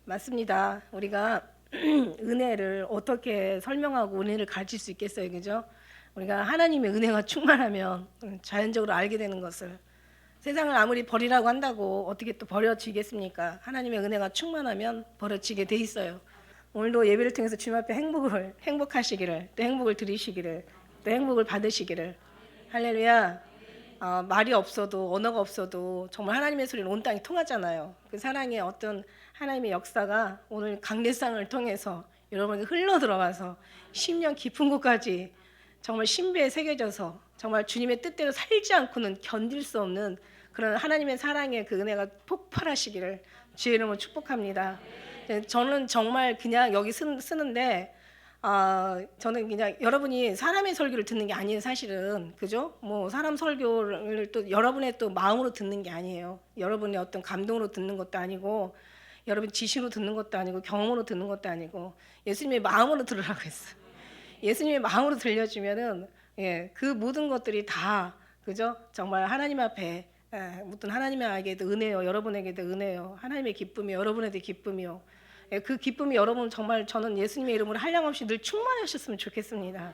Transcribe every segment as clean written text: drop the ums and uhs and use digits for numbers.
맞습니다. 우리가 은혜를 어떻게 설명하고 은혜를 가질 수 있겠어요, 그죠? 우리가 하나님의 은혜가 충만하면 자연적으로 알게 되는 것을, 세상을 아무리 버리라고 한다고 어떻게 또 버려지겠습니까? 하나님의 은혜가 충만하면 버려지게 돼 있어요. 오늘도 예배를 통해서 주님 앞에 행복하시기를, 또 행복을 드리시기를, 또 행복을 받으시기를. 할렐루야. 말이 없어도, 언어가 없어도 정말 하나님의 소리는 온 땅이 통하잖아요. 그 사랑의 어떤 하나님의 역사가 오늘 강대상을 통해서 여러분에게 흘러 들어가서 10년 깊은 곳까지 정말 신비에 새겨져서 정말 주님의 뜻대로 살지 않고는 견딜 수 없는 그런 하나님의 사랑의 그 은혜가 폭발하시기를 주의 이름으로 축복합니다. 저는 정말 그냥 여기 쓰는데 저는 그냥 여러분이 사람의 설교를 듣는 게 아니에요, 사실은. 그죠? 뭐 사람 설교를 또 여러분의 또 마음으로 듣는 게 아니에요. 여러분의 어떤 감동으로 듣는 것도 아니고, 여러분 지시로 듣는 것도 아니고, 경험으로 듣는 것도 아니고, 예수님의 마음으로 들으라고 했어요. 예수님의 마음으로 들려주면은 그 모든 것들이 다, 그죠? 정말 하나님 앞에 묻던 하나님에게도 은혜요, 여러분에게도 은혜요, 하나님의 기쁨이 여러분에게 기쁨이요. 그 기쁨이 여러분 정말 저는 예수님의 이름으로 한량없이 늘 충만하셨으면 좋겠습니다.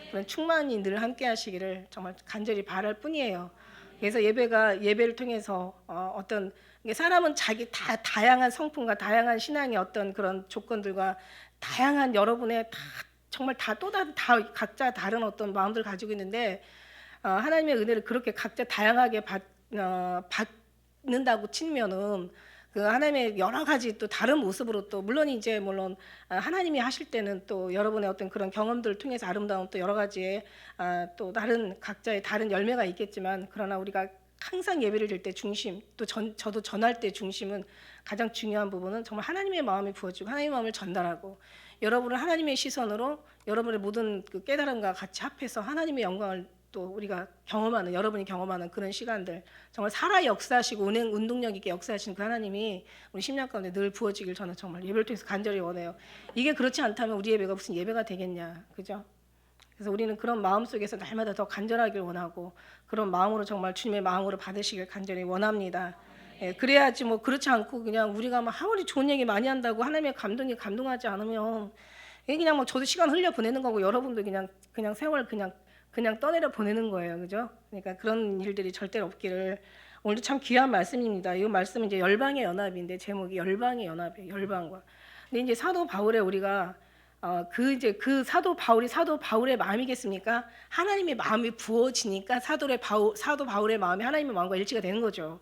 그런 충만히 늘 함께 하시기를 정말 간절히 바랄 뿐이에요. 그래서 예배를 통해서 어떤 사람은 자기 다양한 성품과 다양한 신앙의 어떤 그런 조건들과 다양한 여러분의 정말 또 다른 각자 다른 어떤 마음들을 가지고 있는데 하나님의 은혜를 그렇게 각자 다양하게 받는다고 치면은 그 하나님의 여러 가지 또 다른 모습으로 또 물론 하나님이 하실 때는 또 여러분의 어떤 그런 경험들을 통해서 아름다운 또 여러 가지의 또 다른 각자의 다른 열매가 있겠지만, 그러나 우리가 항상 예배를 드릴 때 중심, 또 저도 전할 때 중심은, 가장 중요한 부분은 정말 하나님의 마음이 부어지고 하나님의 마음을 전달하고 여러분을 하나님의 시선으로 여러분의 모든 그 깨달음과 같이 합해서 하나님의 영광을 또 우리가 여러분이 경험하는 그런 시간들, 정말 살아 역사하시고 운동력 있게 역사하시는 그 하나님이 우리 심령 가운데 늘 부어지길 저는 정말 예배를 통해서 간절히 원해요. 이게 그렇지 않다면 우리 예배가 무슨 예배가 되겠냐, 그죠? 그래서 우리는 그런 마음 속에서 날마다 더 간절하길 원하고, 그런 마음으로 정말 주님의 마음으로 받으시길 간절히 원합니다. 그래야지 뭐 그렇지 않고 그냥 우리가 막 아무리 좋은 얘기 많이 한다고 하나님의 감동하지 않으면 그냥 뭐 저도 시간 흘려 보내는 거고, 여러분도 그냥 세월 그냥 떠내려 보내는 거예요, 그죠? 그러니까 그런 일들이 절대로 없기를. 오늘도 참 귀한 말씀입니다. 이 말씀은 이제 열방의 연합인데, 제목이 열방의 연합이에요. 열방과. 근데 이제 사도 바울의 우리가 그 사도 바울의 마음이겠습니까? 하나님의 마음이 부어지니까 사도 바울의 마음이 하나님의 마음과 일치가 되는 거죠.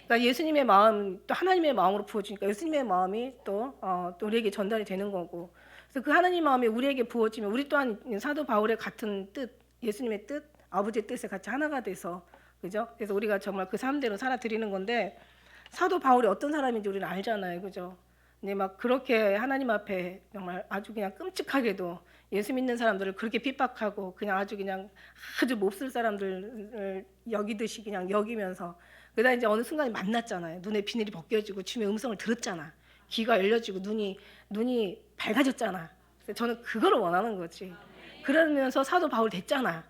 그러니까 예수님의 마음 또 하나님의 마음으로 부어지니까 예수님의 마음이 또 우리에게 전달이 되는 거고. 그래서 그 하나님 마음이 우리에게 부어지면 우리 또한 사도 바울의 같은 뜻, 예수님의 뜻, 아버지의 뜻에 같이 하나가 돼서, 그죠? 그래서 우리가 정말 그 삶대로 살아드리는 건데, 사도 바울이 어떤 사람인지 우리는 알잖아요, 그죠? 근데 막 그렇게 하나님 앞에 정말 아주 그냥 끔찍하게도 예수 믿는 사람들을 그렇게 핍박하고 아주 몹쓸 사람들을 여기듯이 그냥 여기면서, 그러다 이제 어느 순간에 만났잖아요. 눈에 비늘이 벗겨지고 주님의 음성을 들었잖아. 귀가 열려지고 눈이 밝아졌잖아. 그래서 저는 그거를 원하는 거지. 그러면서 사도 바울 됐잖아.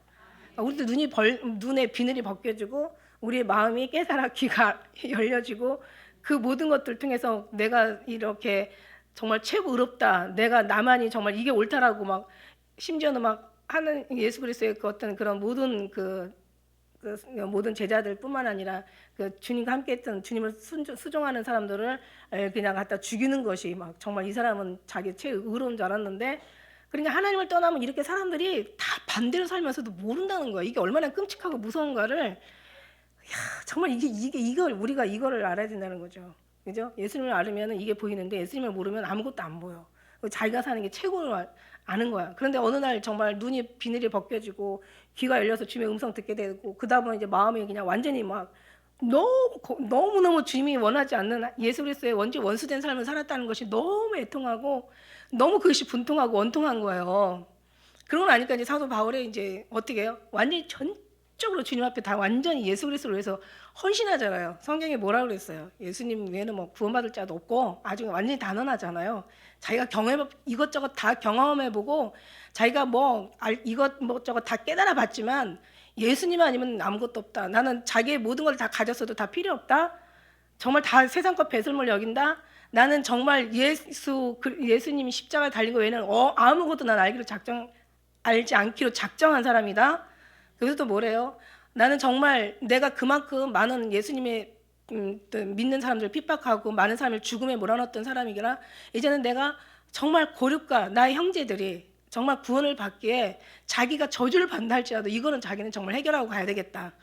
우리도 눈에 비늘이 벗겨지고 우리의 마음이 깨달아 귀가 열려지고, 그 모든 것들 통해서 내가 이렇게 정말 최고 의롭다, 내가 나만이 정말 이게 옳다라고 막, 심지어는 막 하는 예수 그리스도의 그 어떤 그런 모든 모든 제자들뿐만 아니라 그 주님과 함께했던, 주님을 수종하는 사람들을 그냥 갖다 죽이는 것이 막 정말 이 사람은 자기 최의로운 줄 알았는데, 그러니까 하나님을 떠나면 이렇게 사람들이 다 반대로 살면서도 모른다는 거야. 이게 얼마나 끔찍하고 무서운가를, 정말 이걸 우리가 이거를 알아야 된다는 거죠. 그죠? 예수님을 알으면 이게 보이는데 예수님을 모르면 아무것도 안 보여. 자기가 사는 게 최고로 아는 거야. 그런데 어느 날 정말 비늘이 벗겨지고 귀가 열려서 주님의 음성 듣게 되고, 그다음에 이제 마음이 그냥 완전히 막 너무너무 주님이 원하지 않는 예수 그리스도의 원수된 삶을 살았다는 것이 너무 애통하고 너무 그것이 분통하고 원통한 거예요. 그러고 나니까 이제 사도 바울이 이제 어떻게 해요? 완전히 전적으로 주님 앞에 다 완전히 예수 그리스도를 위해서 헌신하잖아요. 성경에 뭐라 그랬어요? 예수님 외에는 뭐 구원받을 자도 없고, 아주 완전히 단언하잖아요. 자기가 이것저것 다 경험해보고 자기가 이것저것 다 깨달아봤지만 예수님 아니면 아무것도 없다. 나는 자기의 모든 걸 다 가졌어도 다 필요 없다. 정말 다 세상 것 배설물 여긴다. 나는 정말 예수님이 십자가에 달린 거 외에는 아무것도 난 알지 않기로 작정한 사람이다. 그래서 또 뭐래요? 나는 정말 내가 그만큼 많은 예수님의 또 믿는 사람들 핍박하고 많은 사람을 죽음에 몰아넣었던 사람이구나. 이제는 내가 정말 고륙과 나의 형제들이 정말 구원을 받기에 자기가 저주를 받는다 할지라도 이거는 자기는 정말 해결하고 가야 되겠다.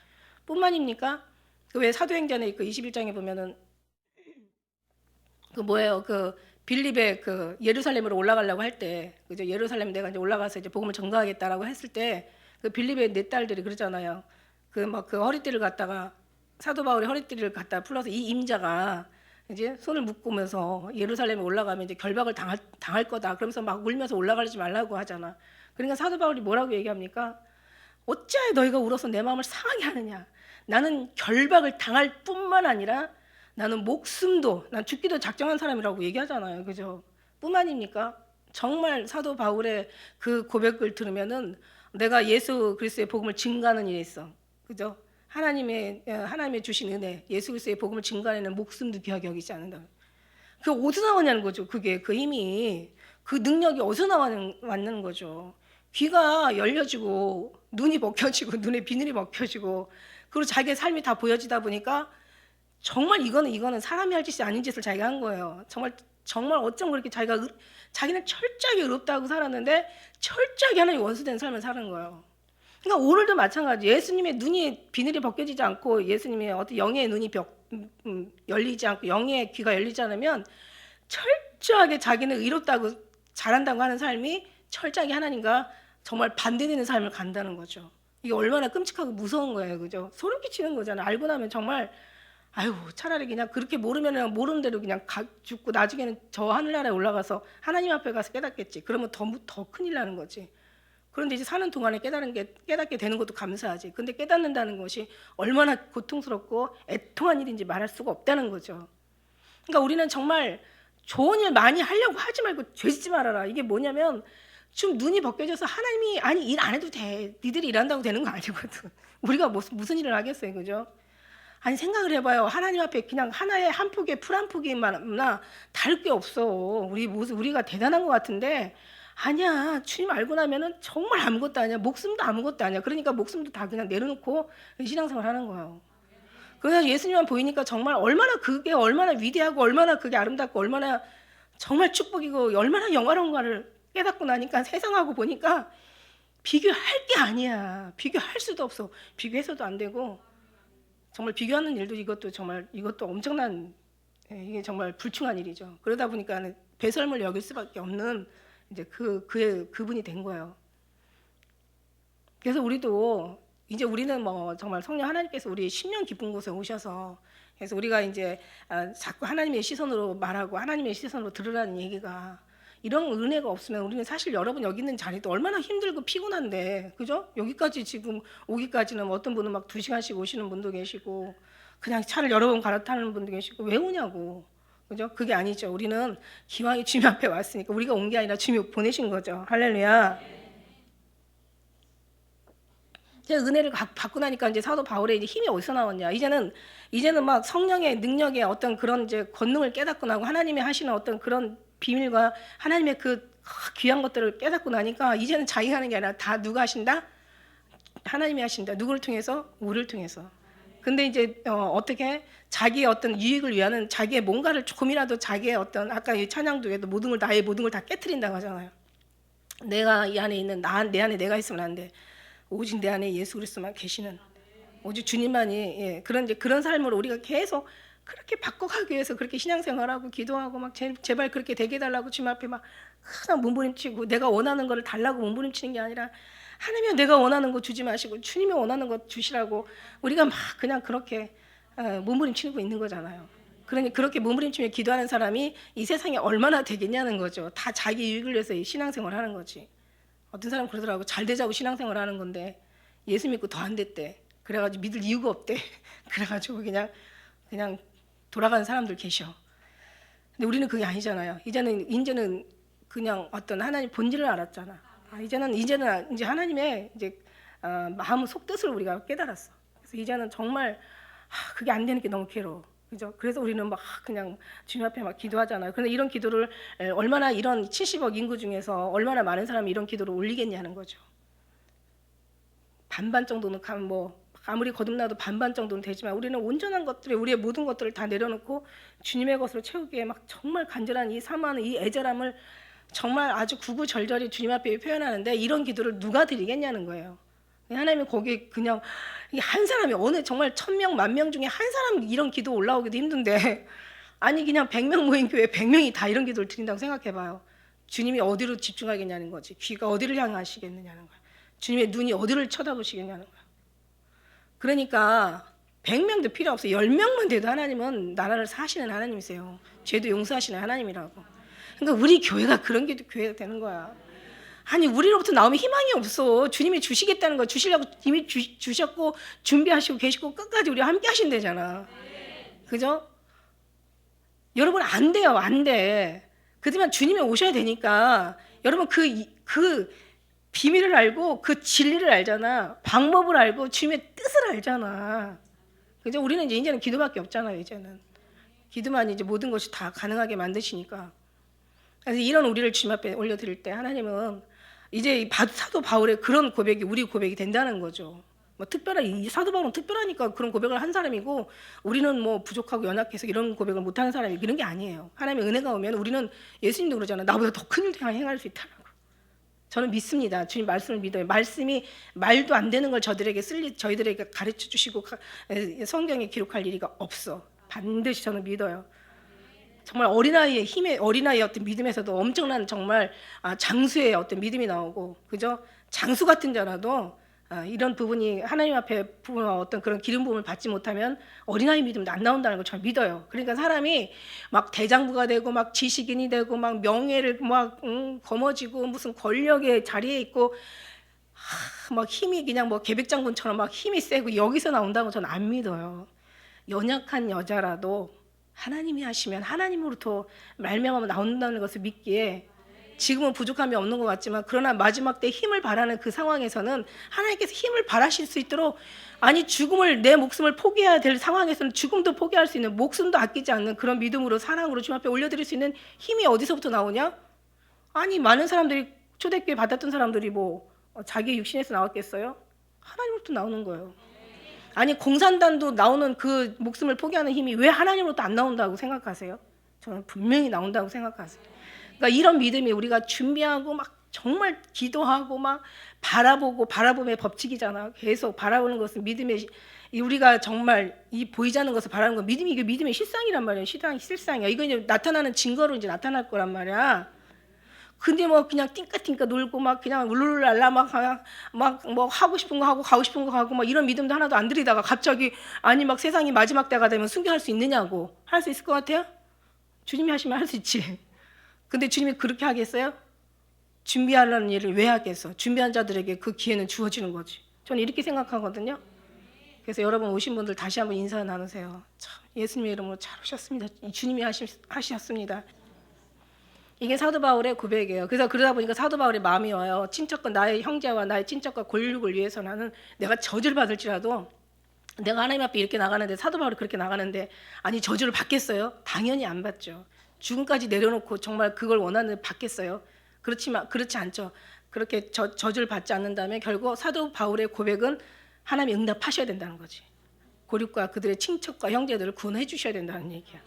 뿐만입니까? 그 왜 사도행전에 그 21장에 보면은 그 뭐예요? 그 빌립의 그 예루살렘으로 올라가려고 할 때, 그죠? 예루살렘 내가 이제 올라가서 이제 복음을 전가하겠다라고 했을 때 그 빌립의 네 딸들이 그러잖아요. 그 막 그 허리띠를 갖다가 사도 바울의 허리띠를 갖다 풀어서 이 임자가 이제 손을 묶으면서 예루살렘에 올라가면 이제 결박을 당할 거다. 그러면서 막 울면서 올라가지 말라고 하잖아. 그러니까 사도 바울이 뭐라고 얘기합니까? 어찌하여 너희가 울어서 내 마음을 상하게 하느냐? 나는 결박을 당할 뿐만 아니라 나는 목숨도 난 죽기도 작정한 사람이라고 얘기하잖아요. 그죠? 뿐만입니까? 정말 사도 바울의 그 고백을 들으면은 내가 예수 그리스도의 복음을 증거하는 일에 있어. 그죠? 하나님의 주신 은혜, 예수 그리스도의 복음을 증거하는 목숨도 귀하게 여기지 않는다. 그 어디서 나오냐는 거죠. 그게 그 힘이 그 능력이 어디서 나왔는 거죠. 귀가 열려지고 눈이 먹혀지고 눈에 비늘이 먹혀지고 그리고 자기의 삶이 다 보여지다 보니까 정말 이거는 사람이 할 짓이 아닌 짓을 자기가 한 거예요. 정말 어쩜 그렇게 자기는 철저하게 의롭다고 살았는데 철저하게 하나님 원수된 삶을 사는 거예요. 그러니까 오늘도 마찬가지. 예수님의 눈이 비늘이 벗겨지지 않고 예수님의 어떤 영의 눈이 열리지 않고 영의 귀가 열리지 않으면 철저하게 자기는 의롭다고 잘한다고 하는 삶이 철저하게 하나님과 정말 반대되는 삶을 간다는 거죠. 이게 얼마나 끔찍하고 무서운 거예요. 그죠? 소름 끼치는 거잖아요. 알고 나면 정말 아유 차라리 그냥 그렇게 모르면 모르는 대로 그냥 죽고 나중에는 저 하늘나라에 올라가서 하나님 앞에 가서 깨닫겠지. 그러면 더 큰일 나는 거지. 그런데 이제 사는 동안에 깨닫게 되는 것도 감사하지. 근데 깨닫는다는 것이 얼마나 고통스럽고 애통한 일인지 말할 수가 없다는 거죠. 그러니까 우리는 정말 좋은 일 많이 하려고 하지 말고 죄짓지 말아라. 이게 뭐냐면 좀 눈이 벗겨져서 하나님이 아니 일 안 해도 돼. 니들이 일한다고 되는 거 아니거든. 우리가 무슨 일을 하겠어요. 그죠? 아니 생각을 해봐요. 하나님 앞에 그냥 하나의 한 폭의 풀 한 폭이나 다를 게 없어. 우리가 대단한 것 같은데 아니야. 주님 알고 나면은 정말 아무것도 아니야. 목숨도 아무것도 아니야. 그러니까 목숨도 다 그냥 내려놓고 신앙생활 하는 거예요. 그래서 예수님만 보이니까 정말 그게 얼마나 위대하고 얼마나 그게 아름답고 얼마나 정말 축복이고 얼마나 영화로운가를 깨닫고 나니까 세상하고 보니까 비교할 게 아니야. 비교할 수도 없어. 비교해서도 안 되고 정말 비교하는 일도 이것도 엄청난 이게 정말 불충한 일이죠. 그러다 보니까 배설물 여길 수밖에 없는 이제 그분이 된 거예요. 그래서 우리는 뭐 정말 성령 하나님께서 우리 심령 깊은 곳에 오셔서 그래서 우리가 이제 자꾸 하나님의 시선으로 말하고 하나님의 시선으로 들으라는 얘기가 이런 은혜가 없으면 우리는 사실 여러분 여기 있는 자리도 얼마나 힘들고 피곤한데 그죠? 여기까지 지금 오기까지는 어떤 분은 막 2시간씩 오시는 분도 계시고 그냥 차를 여러 번 갈아타는 분도 계시고 왜 오냐고 그죠? 그게 아니죠. 우리는 기왕이 주님 앞에 왔으니까 우리가 온 게 아니라 주님이 보내신 거죠. 할렐루야. 제가 은혜를 받고 나니까 이제 사도 바울의 이제 힘이 어디서 나왔냐? 이제는 막 성령의 능력의 어떤 그런 이제 권능을 깨닫고 나고 하나님이 하시는 어떤 그런 비밀과 하나님의 그 귀한 것들을 깨닫고 나니까 이제는 자기가 하는 게 아니라 다 누가 하신다? 하나님이 하신다. 누구를 통해서? 우리를 통해서. 근데 이제 어떻게 자기의 어떤 유익을 위하는 자기의 뭔가를 조금이라도 자기의 어떤 아까 이 찬양도에도 나의 모든 걸 다 깨트린다고 하잖아요. 내가 이 안에 있는 내 안에 내가 있으면 안 돼. 오직 내 안에 예수 그리스도만 계시는 오직 주님만이 그런 삶을 우리가 계속 그렇게 바꿔가기 위해서 그렇게 신앙생활하고 기도하고 막 제발 그렇게 되게 해달라고 주님 앞에 막 항상 몸부림치고 내가 원하는 거를 달라고 몸부림치는 게 아니라 하나님이 내가 원하는 거 주지 마시고 주님이 원하는 거 주시라고 우리가 막 그냥 그렇게 몸부림치고 있는 거잖아요. 그러니 그렇게 몸부림치며 기도하는 사람이 이 세상에 얼마나 되겠냐는 거죠. 다 자기 유익을 위해서 신앙생활 하는 거지. 어떤 사람 그러더라고. 잘 되자고 신앙생활 하는 건데 예수 믿고 더 안 됐대. 그래가지고 믿을 이유가 없대. 그래가지고 그냥 돌아가는 사람들 계셔. 근데 우리는 그게 아니잖아요. 이제는 그냥 어떤 하나님 본질을 알았잖아. 이제는 이제 하나님의 이제 마음 속뜻을 우리가 깨달았어. 그래서 이제는 정말 그게 안 되는 게 너무 괴로워. 그죠? 그래서 우리는 막 그냥 주님 앞에 막 기도하잖아요. 그런데 이런 기도를 얼마나 이런 70억 인구 중에서 얼마나 많은 사람이 이런 기도를 올리겠냐는 거죠. 반반 정도는 뭐 아무리 거듭나도 반반 정도는 되지만 우리는 온전한 것들에 우리의 모든 것들을 다 내려놓고 주님의 것으로 채우기에 막 정말 간절한 이 사모하는 이 애절함을 정말 아주 구구절절히 주님 앞에 표현하는데 이런 기도를 누가 드리겠냐는 거예요. 하나님이 거기 그냥 한 사람이 어느 정말 1000명, 10,000명 중에 한 사람 이런 기도 올라오기도 힘든데 아니 그냥 100명 모인 교회 100명이 다 이런 기도를 드린다고 생각해봐요. 주님이 어디로 집중하겠냐는 거지. 귀가 어디를 향하시겠느냐는 거예요. 주님의 눈이 어디를 쳐다보시겠냐는 거예요. 그러니까 100명도 필요 없어요. 10명만 돼도 하나님은 나라를 사시는 하나님이세요. 죄도 용서하시는 하나님이라고. 그러니까 우리 교회가 그런 게 교회가 되는 거야. 아니 우리로부터 나오면 희망이 없어. 주님이 주시겠다는 거 주시려고 이미 주셨고 준비하시고 계시고 끝까지 우리와 함께 하신대잖아. 그죠? 여러분 안 돼요. 안 돼. 그렇지만 주님이 오셔야 되니까 여러분 그 비밀을 알고 그 진리를 알잖아. 방법을 알고 주님의 뜻을 알잖아. 그죠? 우리는 이제는 기도밖에 없잖아요. 이제는 기도만 이제 모든 것이 다 가능하게 만드시니까. 그래서 이런 우리를 주님 앞에 올려드릴 때 하나님은 이제 사도 바울의 그런 고백이 우리 고백이 된다는 거죠. 뭐 이 사도 바울은 특별하니까 그런 고백을 한 사람이고 우리는 뭐 부족하고 연약해서 이런 고백을 못하는 사람이 이런 게 아니에요. 하나님의 은혜가 오면 우리는 예수님도 그러잖아요. 나보다 더 큰 일도 행할 수 있다라고. 저는 믿습니다. 주님 말씀을 믿어요. 말씀이 말도 안 되는 걸 저희들에게 가르쳐 주시고 성경에 기록할 일이가 없어. 반드시 저는 믿어요. 정말 어린아이의 어떤 믿음에서도 엄청난 정말 장수의 어떤 믿음이 나오고, 그죠? 장수 같은 자라도 이런 부분이 하나님 앞에 어떤 그런 기름 부음을 받지 못하면 어린아이 믿음도 안 나온다는 걸 저는 믿어요. 그러니까 사람이 막 대장부가 되고 막 지식인이 되고 막 명예를 막 거머쥐고 무슨 권력의 자리에 있고 막 힘이 그냥 뭐 계백장군처럼 막 힘이 세고 여기서 나온다고 저는 안 믿어요. 연약한 여자라도 하나님이 하시면 하나님으로부터 말미암아 나온다는 것을 믿기에 지금은 부족함이 없는 것 같지만 그러나 마지막 때 힘을 바라는 그 상황에서는 하나님께서 힘을 바라실 수 있도록 아니 내 목숨을 포기해야 될 상황에서는 죽음도 포기할 수 있는 목숨도 아끼지 않는 그런 믿음으로 사랑으로 주님 앞에 올려드릴 수 있는 힘이 어디서부터 나오냐? 아니 많은 사람들이 초대교회 받았던 사람들이 뭐 자기 육신에서 나왔겠어요? 하나님으로부터 나오는 거예요. 아니 공산당도 나오는 그 목숨을 포기하는 힘이 왜 하나님으로부터 안 나온다고 생각하세요? 저는 분명히 나온다고 생각하세요. 그러니까 이런 믿음이 우리가 준비하고 막 정말 기도하고 막 바라봄의 법칙이잖아. 계속 바라보는 것은 믿음의 우리가 정말 이 보이지 않는 것을 바라는 건 이게 믿음의 실상이란 말이야. 실상이야. 이거 이제 나타나는 증거로 이제 나타날 거란 말이야. 근데 뭐 그냥 띵까띵까 놀고 막 그냥 울룰랄라 막 뭐 하고 싶은 거 하고 가고 싶은 거 하고 막 이런 믿음도 하나도 안 들이다가 갑자기 아니 막 세상이 마지막 때가 되면 순교할 수 있느냐고. 할 수 있을 것 같아요? 주님이 하시면 할 수 있지. 근데 주님이 그렇게 하겠어요? 준비하려는 일을 왜 하겠어? 준비한 자들에게 그 기회는 주어지는 거지. 저는 이렇게 생각하거든요. 그래서 여러분 오신 분들 다시 한번 인사 나누세요. 참 예수님의 이름으로 잘 오셨습니다. 주님이 하셨습니다. 이게 사도 바울의 고백이에요. 그래서 그러다 보니까 사도 바울의 마음이 와요. 나의 형제와 나의 친척과 골육을 위해서 나는 내가 저주를 받을지라도 내가 하나님 앞에 이렇게 나가는데 사도 바울이 그렇게 나가는데 아니 저주를 받겠어요? 당연히 안 받죠. 죽음까지 내려놓고 정말 그걸 원하는 받겠어요? 그렇지 않죠. 그렇게 저주를 받지 않는다면 결국 사도 바울의 고백은 하나님이 응답하셔야 된다는 거지. 고륙과 그들의 친척과 형제들을 구원해 주셔야 된다는 얘기야.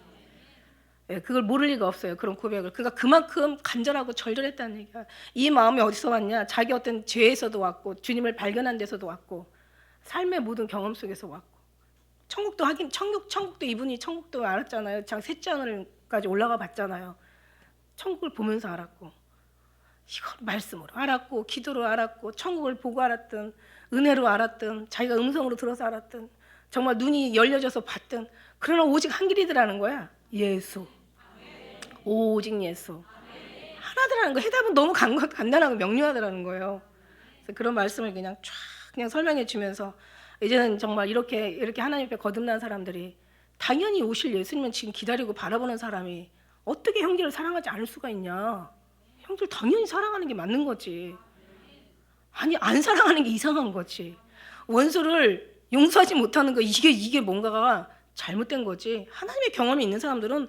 그걸 모를 리가 없어요. 그런 고백을. 그러니까 그만큼 간절하고 절절했다는 얘기야. 이 마음이 어디서 왔냐? 자기 어떤 죄에서도 왔고 주님을 발견한 데서도 왔고 삶의 모든 경험 속에서 왔고 천국도 이분이 천국도 알았잖아요. 셋째 하늘까지 올라가 봤잖아요. 천국을 보면서 알았고 이걸 말씀으로 알았고 기도로 알았고 천국을 보고 알았든 은혜로 알았든 자기가 음성으로 들어서 알았든 정말 눈이 열려져서 봤든 그러나 오직 한 길이더라는 거야. 예수. 오직 예수. 하나더라는 거. 해답은 너무 간단하고 명료하더라는 거예요. 그래서 그런 말씀을 그냥 설명해 주면서 이제는 정말 이렇게 하나님 앞에 거듭난 사람들이 당연히 오실 예수님은 지금 기다리고 바라보는 사람이 어떻게 형제를 사랑하지 않을 수가 있냐. 형제를 당연히 사랑하는 게 맞는 거지. 아니 안 사랑하는 게 이상한 거지. 원수를 용서하지 못하는 거 이게 뭔가가 잘못된 거지. 하나님의 경험이 있는 사람들은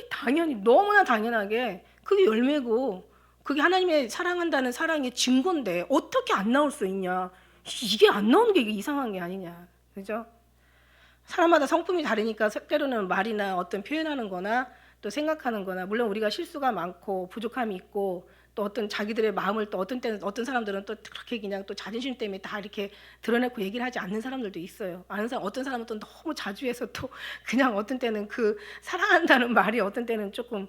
당연히 너무나 당연하게 그게 열매고 그게 하나님의 사랑한다는 사랑의 증거인데 어떻게 안 나올 수 있냐. 이게 안 나오는 게 이게 이상한 게 아니냐. 그죠? 사람마다 성품이 다르니까 때로는 말이나 어떤 표현하는 거나 또 생각하는 거나 물론 우리가 실수가 많고 부족함이 있고 또 어떤 자기들의 마음을 또 어떤 때는 어떤 사람들은 또 그렇게 그냥 또 자존심 때문에 다 이렇게 드러내고 얘기를 하지 않는 사람들도 있어요. 아는 사람 어떤 사람은 또 너무 자주 해서 또 그냥 어떤 때는 그 사랑한다는 말이 어떤 때는 조금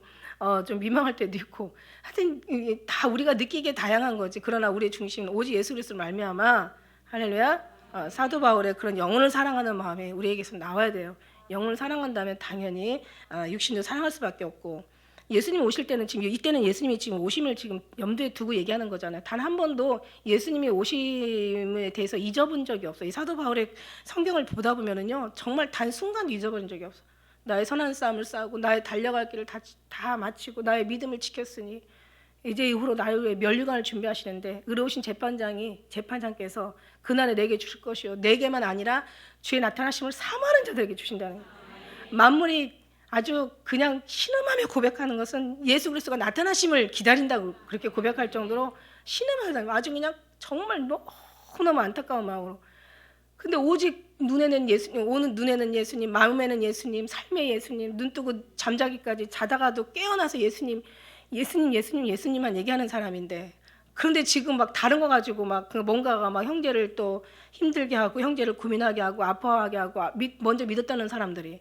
좀 민망할 때도 있고 하여튼 이게 다 우리가 느끼기에 다양한 거지. 그러나 우리의 중심은 오직 예수 그리스도를 말미암아 할렐루야 사도 바울의 그런 영혼을 사랑하는 마음이 우리에게서 나와야 돼요. 영혼을 사랑한다면 당연히 육신도 사랑할 수밖에 없고 예수님 오실 때는 지금 이때는 예수님이 지금 오심을 지금 염두에 두고 얘기하는 거잖아요. 단 한 번도 예수님이 오심에 대해서 잊어본 적이 없어요. 이 사도 바울의 성경을 보다 보면은요 정말 단 순간도 잊어버린 적이 없어요. 나의 선한 싸움을 싸우고 나의 달려갈 길을 다 마치고 나의 믿음을 지켰으니 이제 이후로 나를 위해 면류관을 준비하시는데 의로우신 재판장께서 그날에 내게 주실 것이요 내게만 아니라 주의 나타나심을 사모하는 자들에게 주신다는 거예요. 만물이 아주 그냥 신음하며 고백하는 것은 예수 그리스도가 나타나심을 기다린다고 그렇게 고백할 정도로 신음하다 아주 그냥 정말 너무너무 안타까운 마음으로. 근데 오직 눈에는 예수님, 오는 눈에는 예수님, 마음에는 예수님, 삶의 예수님, 눈 뜨고 잠자기까지 자다가도 깨어나서 예수님만 얘기하는 사람인데 그런데 지금 막 다른 거 가지고 막 뭔가가 막 형제를 또 힘들게 하고 형제를 고민하게 하고 아파하게 하고 먼저 믿었다는 사람들이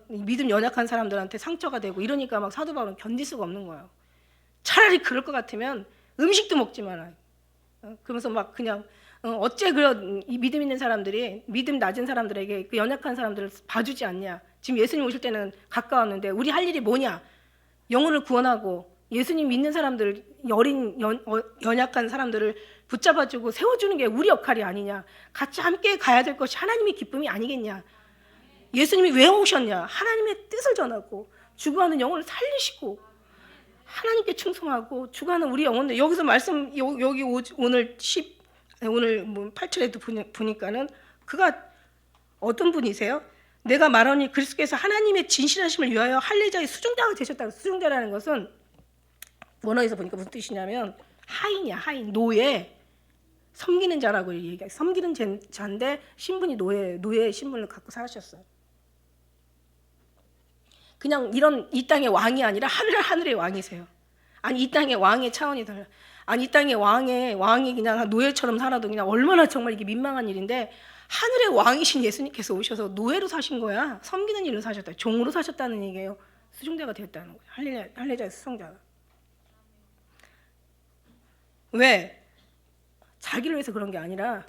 믿음 연약한 사람들한테 상처가 되고 이러니까 막 사도 바울은 견딜 수가 없는 거예요. 차라리 그럴 것 같으면 음식도 먹지 말아요. 그러면서 막 그냥 어째 그런 믿음 있는 사람들이 믿음 낮은 사람들에게 그 연약한 사람들을 봐주지 않냐. 지금 예수님 오실 때는 가까웠는데 우리 할 일이 뭐냐. 영혼을 구원하고 예수님 믿는 사람들 연약한 사람들을 붙잡아주고 세워주는 게 우리 역할이 아니냐. 같이 함께 가야 될 것이 하나님의 기쁨이 아니겠냐. 예수님이 왜 오셨냐? 하나님의 뜻을 전하고 죽어가는 영혼을 살리시고 하나님께 충성하고 죽어가는 우리 영혼들 여기서 말씀 여기 오늘 8절에도 보니까는 그가 어떤 분이세요? 내가 말하니 그리스도께서 하나님의 진실하심을 위하여 할례자의 수종자가 되셨다. 수종자라는 것은 원어에서 보니까 무슨 뜻이냐면 하인이야. 하인, 노예, 섬기는 자라고 얘기해요. 섬기는 자인데 신분이 노예 신분을 갖고 사셨어요. 그냥 이 땅의 왕이 아니라 하늘의 왕이세요. 아니 이 땅의 왕의 차원이 달라. 아니 이 땅의 왕이 그냥 노예처럼 살아도 그냥 얼마나 정말 이게 민망한 일인데 하늘의 왕이신 예수님께서 오셔서 노예로 사신 거야. 섬기는 일로 사셨다. 종으로 사셨다는 얘기예요. 수종자가 되었다는 거예요. 할례자의 수종자가. 왜? 자기를 위해서 그런 게 아니라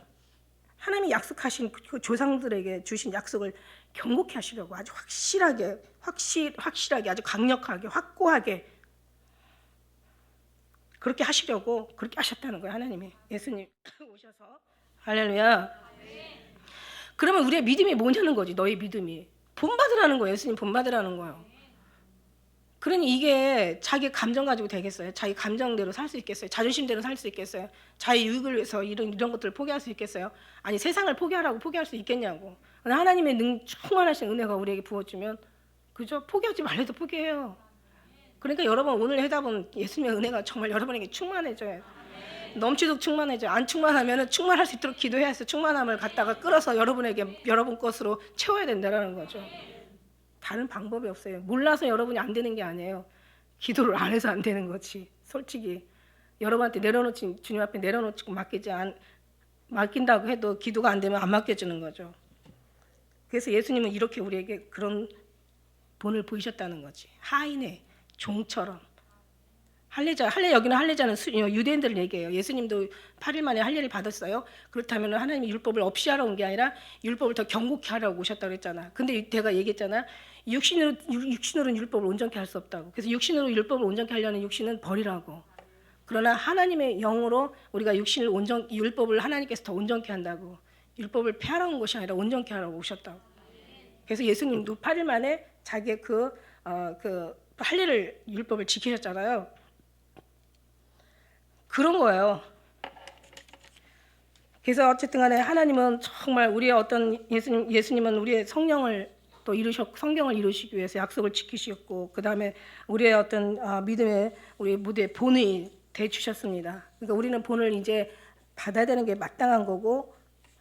하나님이 약속하신 그 조상들에게 주신 약속을 경고케 하시려고 아주 확실하게 아주 강력하게 확고하게 그렇게 하시려고 그렇게 하셨다는 거예요. 하나님이 예수님 오셔서 할렐루야. 그러면 우리의 믿음이 뭐냐는 거지. 너희 믿음이 본받으라는 거예요. 예수님 본받으라는 거예요. 그러니 이게 자기 감정 가지고 되겠어요? 자기 감정대로 살 수 있겠어요? 자존심대로 살 수 있겠어요? 자기 유익을 위해서 이런 것들을 포기할 수 있겠어요? 아니 세상을 포기할 수 있겠냐고. 하나님의 충만하신 은혜가 우리에게 부어주면 그죠? 포기하지 말래도 포기해요. 그러니까 여러분 오늘 해답은 예수님의 은혜가 정말 여러분에게 충만해져요. 넘치도록 충만해져요. 안 충만하면 충만할 수 있도록 기도해서 충만함을 갖다가 끌어서 여러분 것으로 채워야 된다는 거죠. 다른 방법이 없어요. 몰라서 여러분이 안 되는 게 아니에요. 기도를 안 해서 안 되는 거지. 솔직히 여러분한테 주님 앞에 내려놓고 맡긴다고 해도 기도가 안 되면 안 맡겨주는 거죠. 그래서 예수님은 이렇게 우리에게 그런 본을 보이셨다는 거지. 하인의 종처럼. 여기는 할례자는 유대인들을 얘기해요. 예수님도 8일 만에 할례를 받았어요. 그렇다면 하나님이 율법을 없이 하러 온 게 아니라 율법을 더 경고케 하라고 오셨다고 그랬잖아. 근데 내가 얘기했잖아. 육신으로는 율법을 온전케 할 수 없다고. 그래서 육신으로 율법을 온전케 하려는 육신은 버리라고. 그러나 하나님의 영으로 우리가 율법을 하나님께서 더 온전케 한다고. 율법을 폐하러 온 것이 아니라 온전케 하라고 오셨다고. 그래서 예수님도 8일 만에 자기의 그 할례를 율법을 지키셨잖아요. 그런 거예요. 그래서 어쨌든 간에 하나님은 정말 우리의 어떤 예수님은 우리의 성령을 또 성경을 이루시기 위해서 약속을 지키셨고, 그 다음에 우리의 어떤 믿음의 우리 모두의 본이 돼 주셨습니다. 그러니까 우리는 본을 이제 받아야 되는 게 마땅한 거고,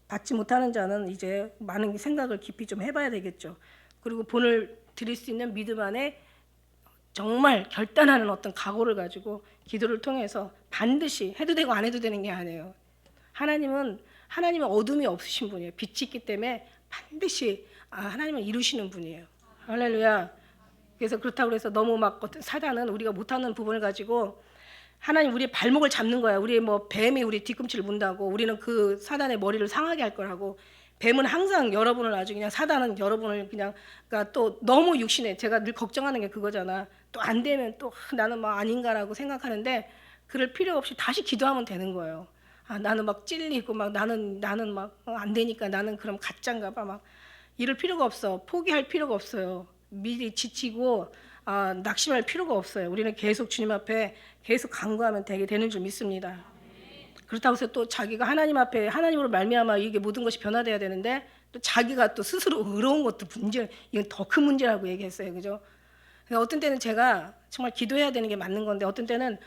받지 못하는 자는 이제 많은 생각을 깊이 좀 해봐야 되겠죠. 그리고 본을 드릴 수 있는 믿음 안에 정말 결단하는 어떤 각오를 가지고 기도를 통해서 반드시 해도 되고 안 해도 되는 게 아니에요. 하나님은 어둠이 없으신 분이에요. 빛이 있기 때문에 반드시 하나님은 이루시는 분이에요. 할렐루야. 그래서 그렇다고 해서 너무 막 사단은 우리가 못하는 부분을 가지고 하나님 우리의 발목을 잡는 거야. 우리 뭐 뱀이 우리 뒤꿈치를 문다고 우리는 그 사단의 머리를 상하게 할 거라고. 뱀은 항상 여러분을 아주 그냥, 사단은 여러분을 그냥, 그러니까 또 너무 육신에, 제가 늘 걱정하는 게 그거잖아. 또 안 되면 또 나는 막 아닌가라고 생각하는데 그럴 필요 없이 다시 기도하면 되는 거예요. 나는 막 찔리고 막 나는 막 안 되니까 나는 그럼 가짜인가 봐, 막 이럴 필요가 없어. 포기할 필요가 없어요. 미리 지치고 낙심할 필요가 없어요. 우리는 계속 주님 앞에 계속 간구하면 되는 줄 믿습니다. 그렇다고 해서 또 자기가 하나님 앞에 하나님으로 말미암아 이게 모든 것이 변화돼야 되는데 또 자기가 또 스스로 의로운 것도 문제, 이건 더 큰 문제라고 얘기했어요. 그죠? 어떤 때는 제가 정말 기도해야 되는 게 맞는 건데, 어떤 때는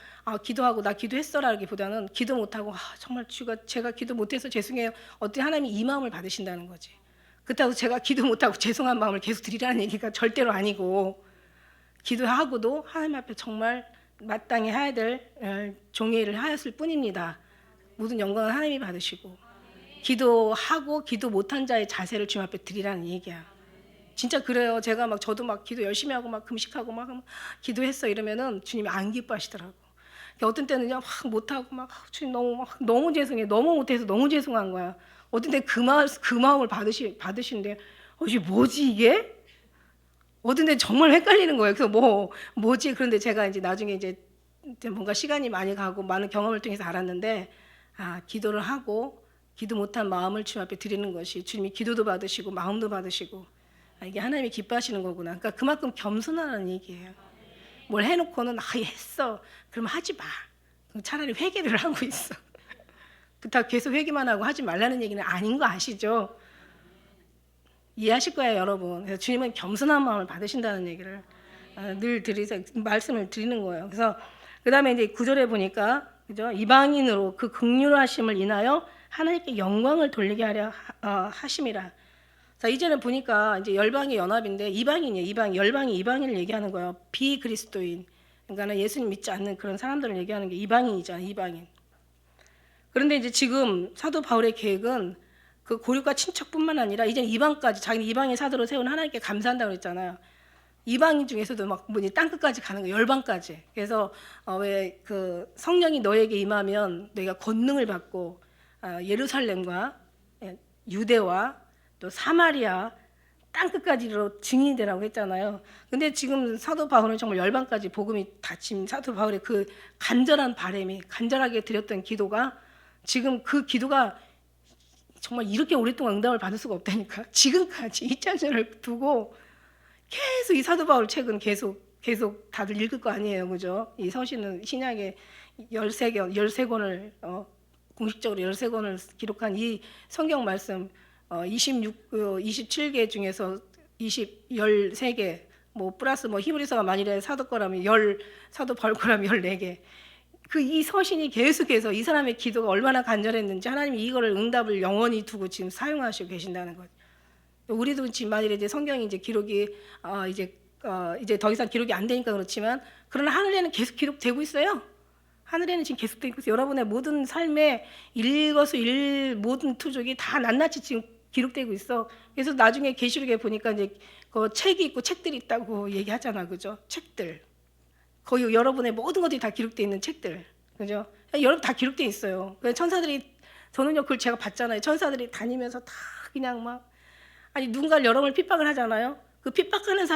기도하고 나 기도했어라기보다는 기도 못하고 정말 제가 기도 못해서 죄송해요. 어떻게 하나님이 이 마음을 받으신다는 거지. 그렇다고 제가 기도 못하고 죄송한 마음을 계속 드리라는 얘기가 절대로 아니고, 기도하고도 하나님 앞에 정말 마땅히 해야 될 종의 하였을 뿐입니다. 모든 영광은 하나님이 받으시고, 기도하고 기도 못한 자의 자세를 주님 앞에 드리라는 얘기야. 진짜 그래요. 제가 저도 막 기도 열심히 하고 막 금식하고 막 기도했어 이러면은 주님이 안 기뻐하시더라고. 어떤 때는요 막 못하고 막 주님 너무 죄송해, 너무 못해서 너무 죄송한 거야. 어떤 때 그 마음을 받으시는데 이게 뭐지 이게? 어떤 때 정말 헷갈리는 거예요. 그래서 뭐지? 그런데 제가 이제 나중에 이제 뭔가 시간이 많이 가고 많은 경험을 통해서 알았는데, 기도를 하고 기도 못한 마음을 주님 앞에 드리는 것이 주님이 기도도 받으시고 마음도 받으시고, 이게 하나님이 기뻐하시는 거구나. 그러니까 그만큼 겸손하다는 얘기예요. 뭘 해놓고는 했어. 그럼 하지 마. 차라리 회개를 하고 있어. 그렇다고 계속 회개만 하고 하지 말라는 얘기는 아닌 거 아시죠? 이해하실 거예요, 여러분. 그래서 주님은 겸손한 마음을 받으신다는 얘기를 늘 말씀을 드리는 거예요. 그래서 그 다음에 이제 9절에 보니까, 그죠? 이방인으로 그 긍휼하심을 인하여 하나님께 영광을 돌리게 하려 하심이라. 자, 이제는 보니까 이제 열방의 연합인데 이방인이에요. 열방이 이방인을 얘기하는 거예요. 비그리스도인. 그러니까 예수님 믿지 않는 그런 사람들을 얘기하는 게 이방인이잖아요. 이방인. 그런데 이제 지금 사도 바울의 계획은 그 고륙과 친척뿐만 아니라 이제 이방까지, 자기는 이방인 사도로 세운 하나님께 감사한다고 그랬잖아요. 이방인 중에서도 막 땅 끝까지 가는 거예요. 열방까지. 그래서 왜 그 성령이 너에게 임하면 너희가 권능을 받고 예루살렘과 유대와 또 사마리아 땅 끝까지로 증인이 되라고 했잖아요. 근데 지금 사도 바울은 정말 열방까지 복음이 닫힌 사도 바울의 그 간절한 바람이, 간절하게 드렸던 기도가, 지금 그 기도가 정말 이렇게 오랫동안 응답을 받을 수가 없다니까. 지금까지 2000년을 두고 계속 이 사도 바울 책은 계속 다들 읽을 거 아니에요. 그죠? 이 서신은 신약의 13권을 공식적으로 13권을 기록한 이 성경 말씀 27개 중에서 13개, 플러스 히브리서가 만일에 사도 거라면 사도 바울 거라면 14개. 이 서신이 계속해서 이 사람의 기도가 얼마나 간절했는지 하나님이 이거를 응답을 영원히 두고 지금 사용하시고 계신다는 거죠. 우리도 지금 만일에 이제 성경이 이제 기록이 이제 더 이상 기록이 안 되니까 그렇지만, 그러나 하늘에는 계속 기록되고 있어요. 하늘에는 지금 계속되고 있어요. 여러분의 모든 삶의 모든 투족이 다 낱낱이 지금 기록되고 있어. 그래서 나중에 계시록에 보니까 이제 그 책이 있고 책들이 있다고 얘기하잖아, 그죠? 책들. 거기 여러분의 모든 것들이 다 기록되어 있는 책들, 그죠? 여러분 다 기록되어 있어요. 천사들이, 저는요 그걸 제가 봤잖아요. 천사들이 다니면서 다 그냥 누군가를 여러분을 핍박을 하잖아요. 그 핍박하는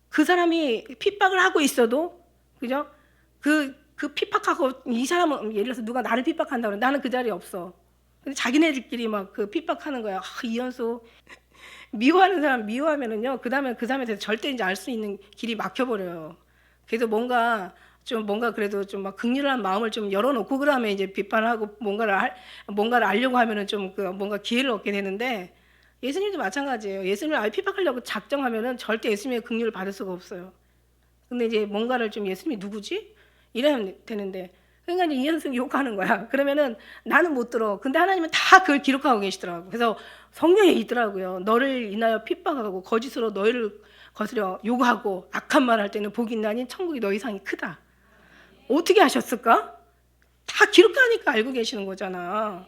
그 사람이 핍박을 하고 있어도, 그죠? 그 핍박하고 이 사람은, 예를 들어서 누가 나를 핍박한다고 그래. 나는 그 자리에 없어. 근데 자기네들끼리 그 핍박하는 거야. 이연소. 미워하는 사람 미워하면은요, 그 다음에 대해서 절대 이제 알 수 있는 길이 막혀버려요. 그래서 뭔가 좀 뭔가 그래도 좀 막 극렬한 마음을 좀 열어놓고 그러면 이제 비판하고 뭔가를 알려고 하면은 좀 그 뭔가 기회를 얻게 되는데 예수님도 마찬가지예요. 예수님을 아예 핍박하려고 작정하면은 절대 예수님의 긍휼을 받을 수가 없어요. 근데 이제 뭔가를 좀 예수님이 누구지? 이래야 되는데 그러니까 이제 이현승 욕하는 거야. 그러면은 나는 못 들어. 근데 하나님은 다 그걸 기록하고 계시더라고. 그래서 성경에 있더라고요. 너를 인하여 핍박하고 거짓으로 너희를 거스려 욕하고 악한 말 할 때는 복이 있나니 천국이 너희 상이 크다. 어떻게 하셨을까? 다 기록하니까 알고 계시는 거잖아.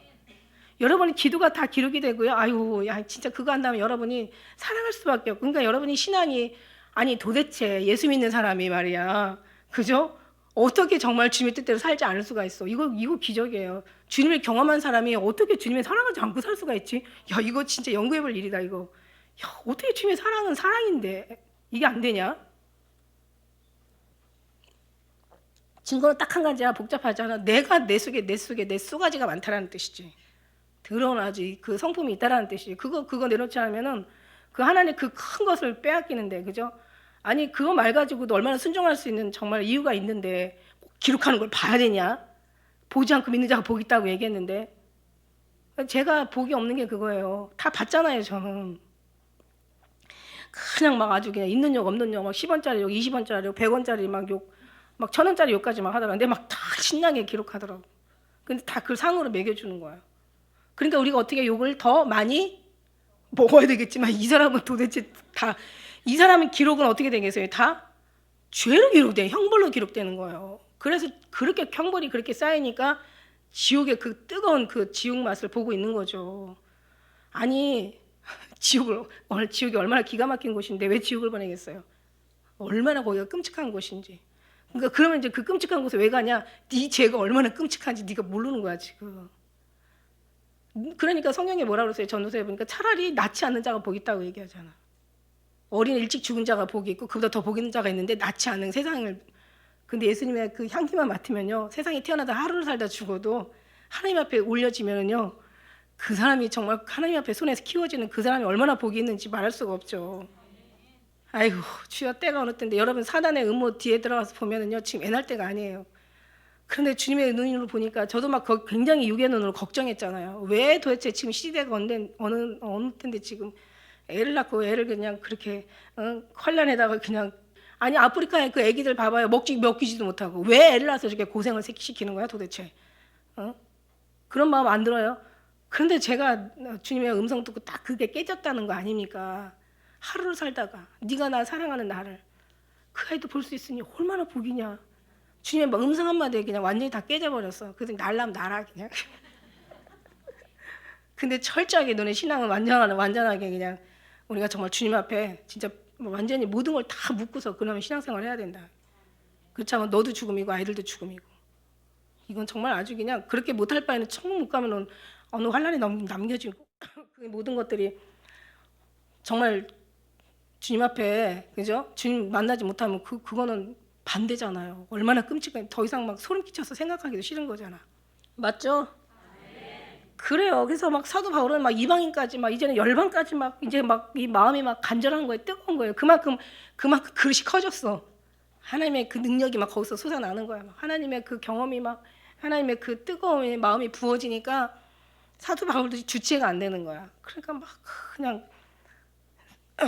여러분의 기도가 다 기록이 되고요. 아유, 야, 진짜 그거 한다면 여러분이 사랑할 수밖에 없고. 그러니까 여러분이 신앙이 아니 도대체 예수 믿는 사람이 말이야. 그죠? 어떻게 정말 주님의 뜻대로 살지 않을 수가 있어. 이거 기적이에요. 주님을 경험한 사람이 어떻게 주님의 사랑하지 않고 살 수가 있지? 야, 이거 진짜 연구해 볼 일이다, 이거. 야, 어떻게 주님의 사랑은 사랑인데 이게 안 되냐? 증거는 딱 한 가지야. 복잡하잖아. 내가 내 속에 내 쏘가지가 많다라는 뜻이지. 드러나지 그 성품이 있다라는 뜻이지. 그거 내놓지 않으면은 그 하나님 그 큰 것을 빼앗기는데, 그죠? 아니 그거 말 가지고도 얼마나 순종할 수 있는 정말 이유가 있는데 꼭 기록하는 걸 봐야 되냐? 보지 않고 믿는 자가 복이 있다고 얘기했는데 제가 복이 없는 게 그거예요. 다 봤잖아요, 저는. 그냥 막 아주 그냥 있는 욕 없는 욕 막 10원짜리 욕, 20원짜리 욕, 100원짜리 막 욕, 막 1000원짜리 욕까지 막 하더라고. 근데 막 다 신나게 기록하더라고. 근데 다 그 상으로 매겨주는 거야. 그러니까 우리가 어떻게 욕을 더 많이 먹어야 되겠지만 이 사람은 도대체 다 이 사람의 기록은 어떻게 되겠어요? 다 죄로 기록돼, 형벌로 기록되는 거예요. 그래서 그렇게 형벌이 그렇게 쌓이니까 지옥의 그 뜨거운 그 지옥 맛을 보고 있는 거죠. 아니 지옥이 얼마나 기가 막힌 곳인데 왜 지옥을 보내겠어요? 얼마나 거기가 끔찍한 곳인지. 그러니까 그러면 이제 그 끔찍한 곳에 왜 가냐? 네 죄가 얼마나 끔찍한지 네가 모르는 거야 지금. 그러니까 성경에 뭐라 그러세요? 전도서에 보니까 차라리 낫지 않는 자가 복 있다고 얘기하잖아. 어린 일찍 죽은 자가 복이 있고 그보다 더 복 있는 자가 있는데 낫지 않은 세상을. 근데 예수님의 그 향기만 맡으면요, 세상에 태어나다 하루를 살다 죽어도 하나님 앞에 올려지면요, 그 사람이 정말 하나님 앞에 손에서 키워지는 그 사람이 얼마나 복이 있는지 말할 수가 없죠. 아이고 주여 때가 어느 때인데 여러분 사단의 음모 뒤에 들어가서 보면은요 지금 애날 때가 아니에요. 그런데 주님의 눈으로 보니까 저도 막 굉장히 육의 눈으로 걱정했잖아요. 왜 도대체 지금 시대가 어느 텐데 지금 애를 낳고 애를 그냥 그렇게 환란에다가 그냥. 아니 아프리카에 그 애기들 봐봐요. 먹기지도 못하고 왜 애를 낳아서 저렇게 고생을 시키는 거야 도대체. 그런 마음 안 들어요? 그런데 제가 주님의 음성 듣고 딱 그게 깨졌다는 거 아닙니까? 하루를 살다가 네가 나 사랑하는 나를 그 아이도 볼 수 있으니 얼마나 복이냐. 주님의 막 음성 한마디에 그냥 완전히 다 깨져버렸어. 그래서 날라면 날아 그냥. 근데 철저하게 너네 신앙은 완전하게 그냥 우리가 정말 주님 앞에 진짜 완전히 모든 걸 다 묻고서 그러면 신앙생활을 해야 된다. 그렇지 않으면 너도 죽음이고 아이들도 죽음이고. 이건 정말 아주 그냥 그렇게 못할 바에는 천국 못 가면 어느 환란에 남겨지고 그 모든 것들이 정말 주님 앞에, 그죠? 주님 만나지 못하면 그거는 반대잖아요. 얼마나 끔찍해. 더 이상 막 소름 끼쳐서 생각하기도 싫은 거잖아. 맞죠? 그래요. 그래서 막 사도 바울은 막 이방인까지 막 이제는 열방까지 막 이제 막 이 마음이 막 간절한 거예요. 뜨거운 거예요. 그만큼 그릇이 커졌어. 하나님의 그 능력이 막 거기서 솟아나는 거야. 막 하나님의 그 경험이 막 하나님의 그 뜨거운 마음이 부어지니까 사도 바울도 주체가 안 되는 거야. 그러니까 막 그냥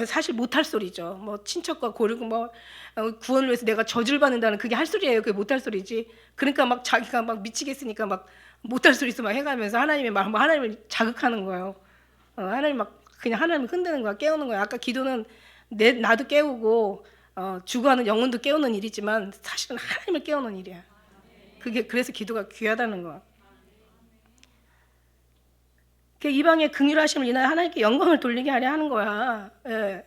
사실 못할 소리죠. 뭐 친척과 고르고 뭐 구원을 위해서 내가 저주를 받는다는 그게 할 소리예요. 그게 못할 소리지. 그러니까 막 자기가 막 미치겠으니까 막 못할 소리 막 해가면서 하나님의 말, 하나님을 자극하는 거예요. 하나님 막 그냥 하나님을 흔드는 거야, 깨우는 거야. 아까 기도는 나도 깨우고 죽어가는 영혼도 깨우는 일이지만 사실은 하나님을 깨우는 일이야. 그게 그래서 기도가 귀하다는 거야. 이방의 긍휼하심을 인하여 하나님께 영광을 돌리게 하려 하는 거야. 예.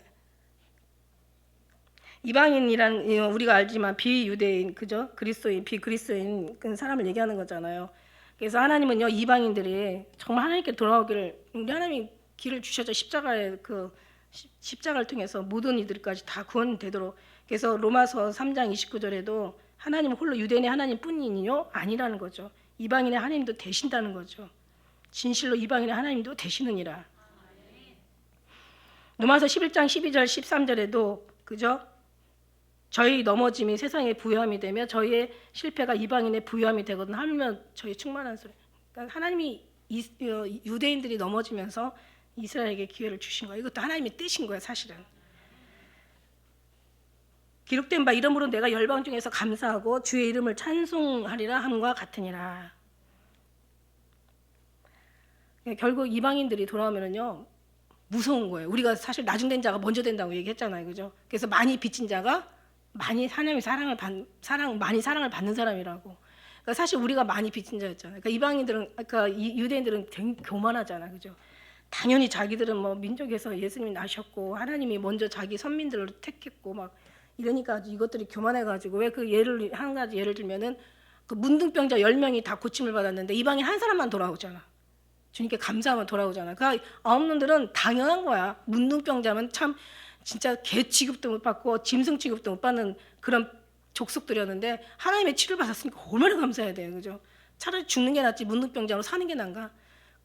이방인이란 우리가 알지만 비유대인, 그죠? 그리스도인, 비그리스도인 그 사람을 얘기하는 거잖아요. 그래서 하나님은요 이방인들이 정말 하나님께 돌아오기를, 우리 하나님이 길을 주셔서 십자가를 통해서 모든 이들까지 다 구원되도록. 그래서 로마서 3장 29절에도 하나님은 홀로 유대인의 하나님뿐이니요 아니라는 거죠. 이방인의 하나님도 되신다는 거죠. 진실로 이방인의 하나님도 되시느니라. 로마서 11장 12절 13절에도, 그죠? 저희 넘어짐이 세상의 부요함이 되며 저희의 실패가 이방인의 부요함이 되거든 하면 저희 충만한 소리. 그러니까 하나님이 유대인들이 넘어지면서 이스라엘에게 기회를 주신 거예요. 이것도 하나님의 뜻인 거예요, 사실은. 기록된 바 이름으로 내가 열방 중에서 감사하고 주의 이름을 찬송하리라 함과 같으니라. 결국 이방인들이 돌아오면은요 무서운 거예요. 우리가 사실 나중된 자가 먼저 된다고 얘기했잖아요, 그죠? 그래서 많이 빚진 자가 많이 하나님의 많이 사랑을 받는 사람이라고. 그러니까 사실 우리가 많이 빚진 자였잖아요. 그러니까 이방인들은, 그러니까 유대인들은 되게 교만하잖아요, 그죠? 당연히 자기들은 뭐 민족에서 예수님이 나셨고 하나님이 먼저 자기 선민들을 택했고 막 이러니까 이것들이 교만해가지고 왜 그 예를 한 가지 예를 들면은 그 문둥병자 10명이 다 고침을 받았는데 이방인 한 사람만 돌아오잖아. 주님께 감사하면 돌아오잖아. 그러니까 아홉놈들은 당연한 거야. 문둥병자면 참 진짜 개 취급도 못 받고 짐승 취급도 못 받는 그런 족속들이었는데 하나님의 치료를 받았으니까 얼마나 감사해야 돼요, 그죠? 차라리 죽는 게 낫지 문둥병자로 사는 게 난가?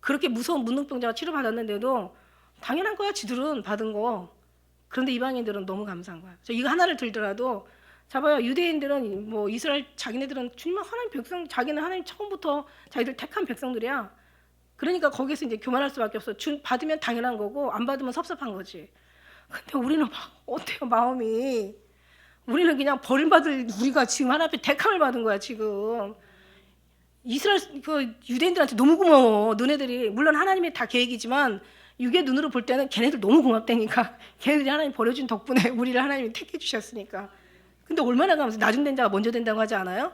그렇게 무서운 문둥병자가 치료받았는데도 당연한 거야, 지들은 받은 거. 그런데 이방인들은 너무 감사한 거야. 이거 하나를 들더라도 잡아요. 유대인들은 뭐 이스라엘 자기네들은 주님 하나님 백성, 자기는 하나님 처음부터 자기들 택한 백성들이야. 그러니까 거기서 이제 교만할 수밖에 없어. 받으면 당연한 거고 안 받으면 섭섭한 거지. 근데 우리는 막 어때요, 마음이? 우리는 그냥 버림받을, 우리가 지금 하나님 앞에 택함을 받은 거야, 지금. 이스라엘 그 유대인들한테 너무 고마워. 너네들이 물론 하나님의 다 계획이지만 육의 눈으로 볼 때는 걔네들 너무 고맙다니까. 걔네들이 하나님 버려준 덕분에 우리를 하나님이 택해 주셨으니까. 근데 얼마나 감사해. 나중된 자가 먼저 된다고 하지 않아요?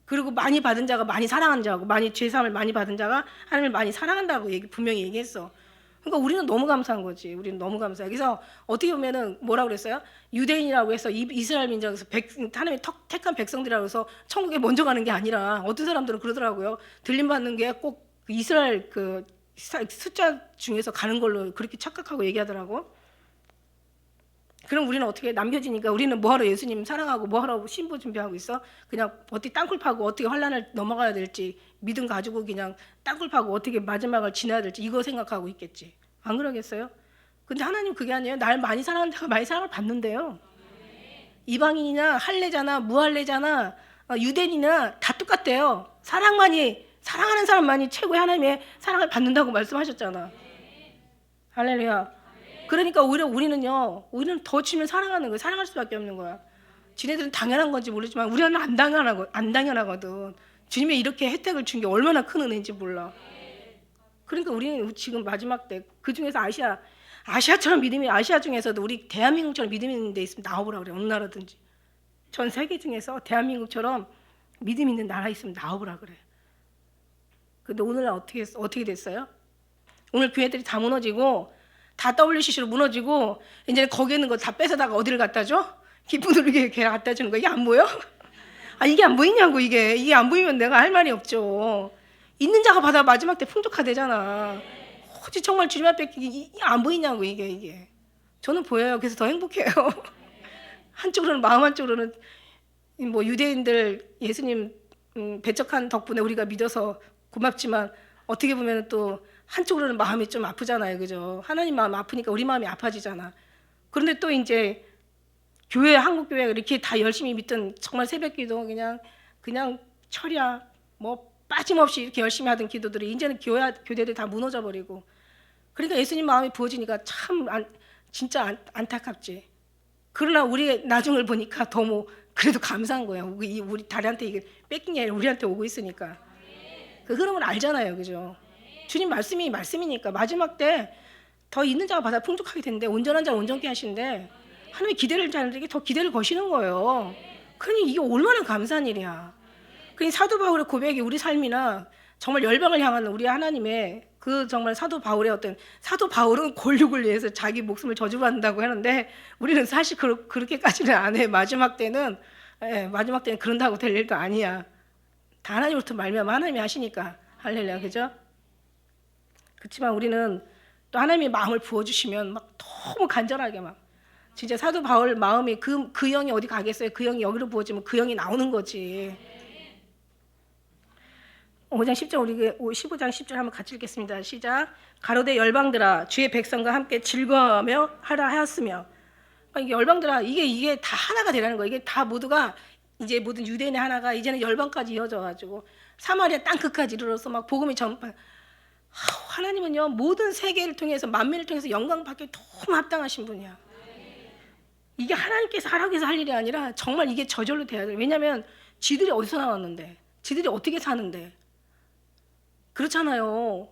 그리고 많이 받은 자가 많이 사랑한 자고 많이 죄사함을 많이 받은 자가 하나님을 많이 사랑한다고 분명히 얘기했어. 그러니까 우리는 너무 감사한 거지. 우리는 너무 감사해. 그래서 어떻게 보면은 뭐라고 그랬어요? 유대인이라고 해서 이스라엘 민족에서 하나님이 택한 백성들이라고 해서 천국에 먼저 가는 게 아니라 어떤 사람들은 그러더라고요. 들림 받는 게 꼭 이스라엘 그 숫자 중에서 가는 걸로 그렇게 착각하고 얘기하더라고. 그럼 우리는 어떻게 남겨지니까 우리는 뭐하러 예수님 사랑하고 뭐하러 신부 준비하고 있어? 그냥 어떻게 땅굴 파고 어떻게 환난을 넘어가야 될지 믿음 가지고 그냥 땅굴 파고 어떻게 마지막을 지나야 될지 이거 생각하고 있겠지. 안 그러겠어요? 근데 하나님 그게 아니에요. 날 많이 사랑하는 자가 많이 사랑을 받는데요. 이방인이나 할례자나 무할례자나 유대인이나 다 똑같대요. 사랑하는 사람만이 최고의 하나님의 사랑을 받는다고 말씀하셨잖아. 할렐루야. 그러니까 오히려 우리는 더 주님을 사랑하는 거야. 사랑할 수밖에 없는 거야. 지네들은 당연한 건지 모르지만 우리는 안 당연하거든. 주님이 이렇게 혜택을 준 게 얼마나 큰 은혜인지 몰라. 그러니까 우리는 지금 마지막 때 그 중에서 아시아처럼 믿음이, 아시아 중에서도 우리 대한민국처럼 믿음 있는 데 있으면 나와보라 그래. 어느 나라든지. 전 세계 중에서 대한민국처럼 믿음 있는 나라 있으면 나와보라 그래. 근데 오늘날 어떻게 됐어요? 오늘 교회들이 다 무너지고 다 WCC로 무너지고 이제 거기에 있는 거 다 뺏어다가 어디를 갖다 줘? 기쁨으로 이렇게 갖다 주는 거. 이게 안 보여? 이게 안 보이냐고. 이게 안 보이면 내가 할 말이 없죠. 있는 자가 받아 마지막 때 풍족하대잖아. 혹시 정말 주님 앞에 이게 안 보이냐고. 이게 저는 보여요. 그래서 더 행복해요. 한쪽으로는 마음, 한쪽으로는 뭐 유대인들 예수님 배척한 덕분에 우리가 믿어서 고맙지만 어떻게 보면 또 한쪽으로는 마음이 좀 아프잖아요, 그죠? 하나님 마음 아프니까 우리 마음이 아파지잖아. 그런데 또 이제 한국 교회가 이렇게 다 열심히 믿던 정말 새벽기도 그냥 철야 뭐 빠짐없이 이렇게 열심히 하던 기도들이 이제는 교대들이 다 무너져 버리고. 그러니까 예수님 마음이 부어지니까 참 진짜 안타깝지. 그러나 우리의 나중을 보니까 더 그래도 감사한 거야. 우리 다리한테 이게 뺏긴 게 아니라 우리한테 오고 있으니까. 그 흐름을 알잖아요, 그죠? 주님 말씀이 말씀이니까 마지막 때 더 있는 자가 받아 풍족하게 되는데 온전한 자를 온전케 하시는데 하나님의 기대를 자들에게 더 기대를 거시는 거예요. 그러니 이게 얼마나 감사한 일이야. 그러니 사도 바울의 고백이 우리 삶이나 정말 열방을 향하는 우리 하나님의 그 정말 사도 바울은 권력을 위해서 자기 목숨을 저주받는다고 하는데 우리는 사실 그렇게까지는 안 해. 마지막 때는 그런다고 될 일도 아니야. 다 하나님으로부터 말미암아 하나님이 하시니까. 할렐루야, 그죠? 그렇지만 우리는 또 하나님이 마음을 부어주시면 막 너무 간절하게 막 진짜 사도 바울 마음이 그 영이 어디 가겠어요? 그 영이 여기로 부어지면 그 영이 나오는 거지. 5장 10절 우리 15장 10절 한번 같이 읽겠습니다. 시작. 가로되 열방들아 주의 백성과 함께 즐거워하며 하라 하였으며 이게 열방들아 이게 다 하나가 되라는 거예요. 이게 다 모두가 이제 모든 유대인의 하나가 이제는 열방까지 이어져가지고 사마리아 땅 끝까지 이르러서 막 복음이 전파. 하나님은요 모든 세계를 통해서 만민을 통해서 영광 받기 너무 합당하신 분이야. 이게 하나님께서 하라고 해서 할 일이 아니라 정말 이게 저절로 돼야 돼. 왜냐하면 지들이 어디서 나왔는데, 지들이 어떻게 사는데, 그렇잖아요.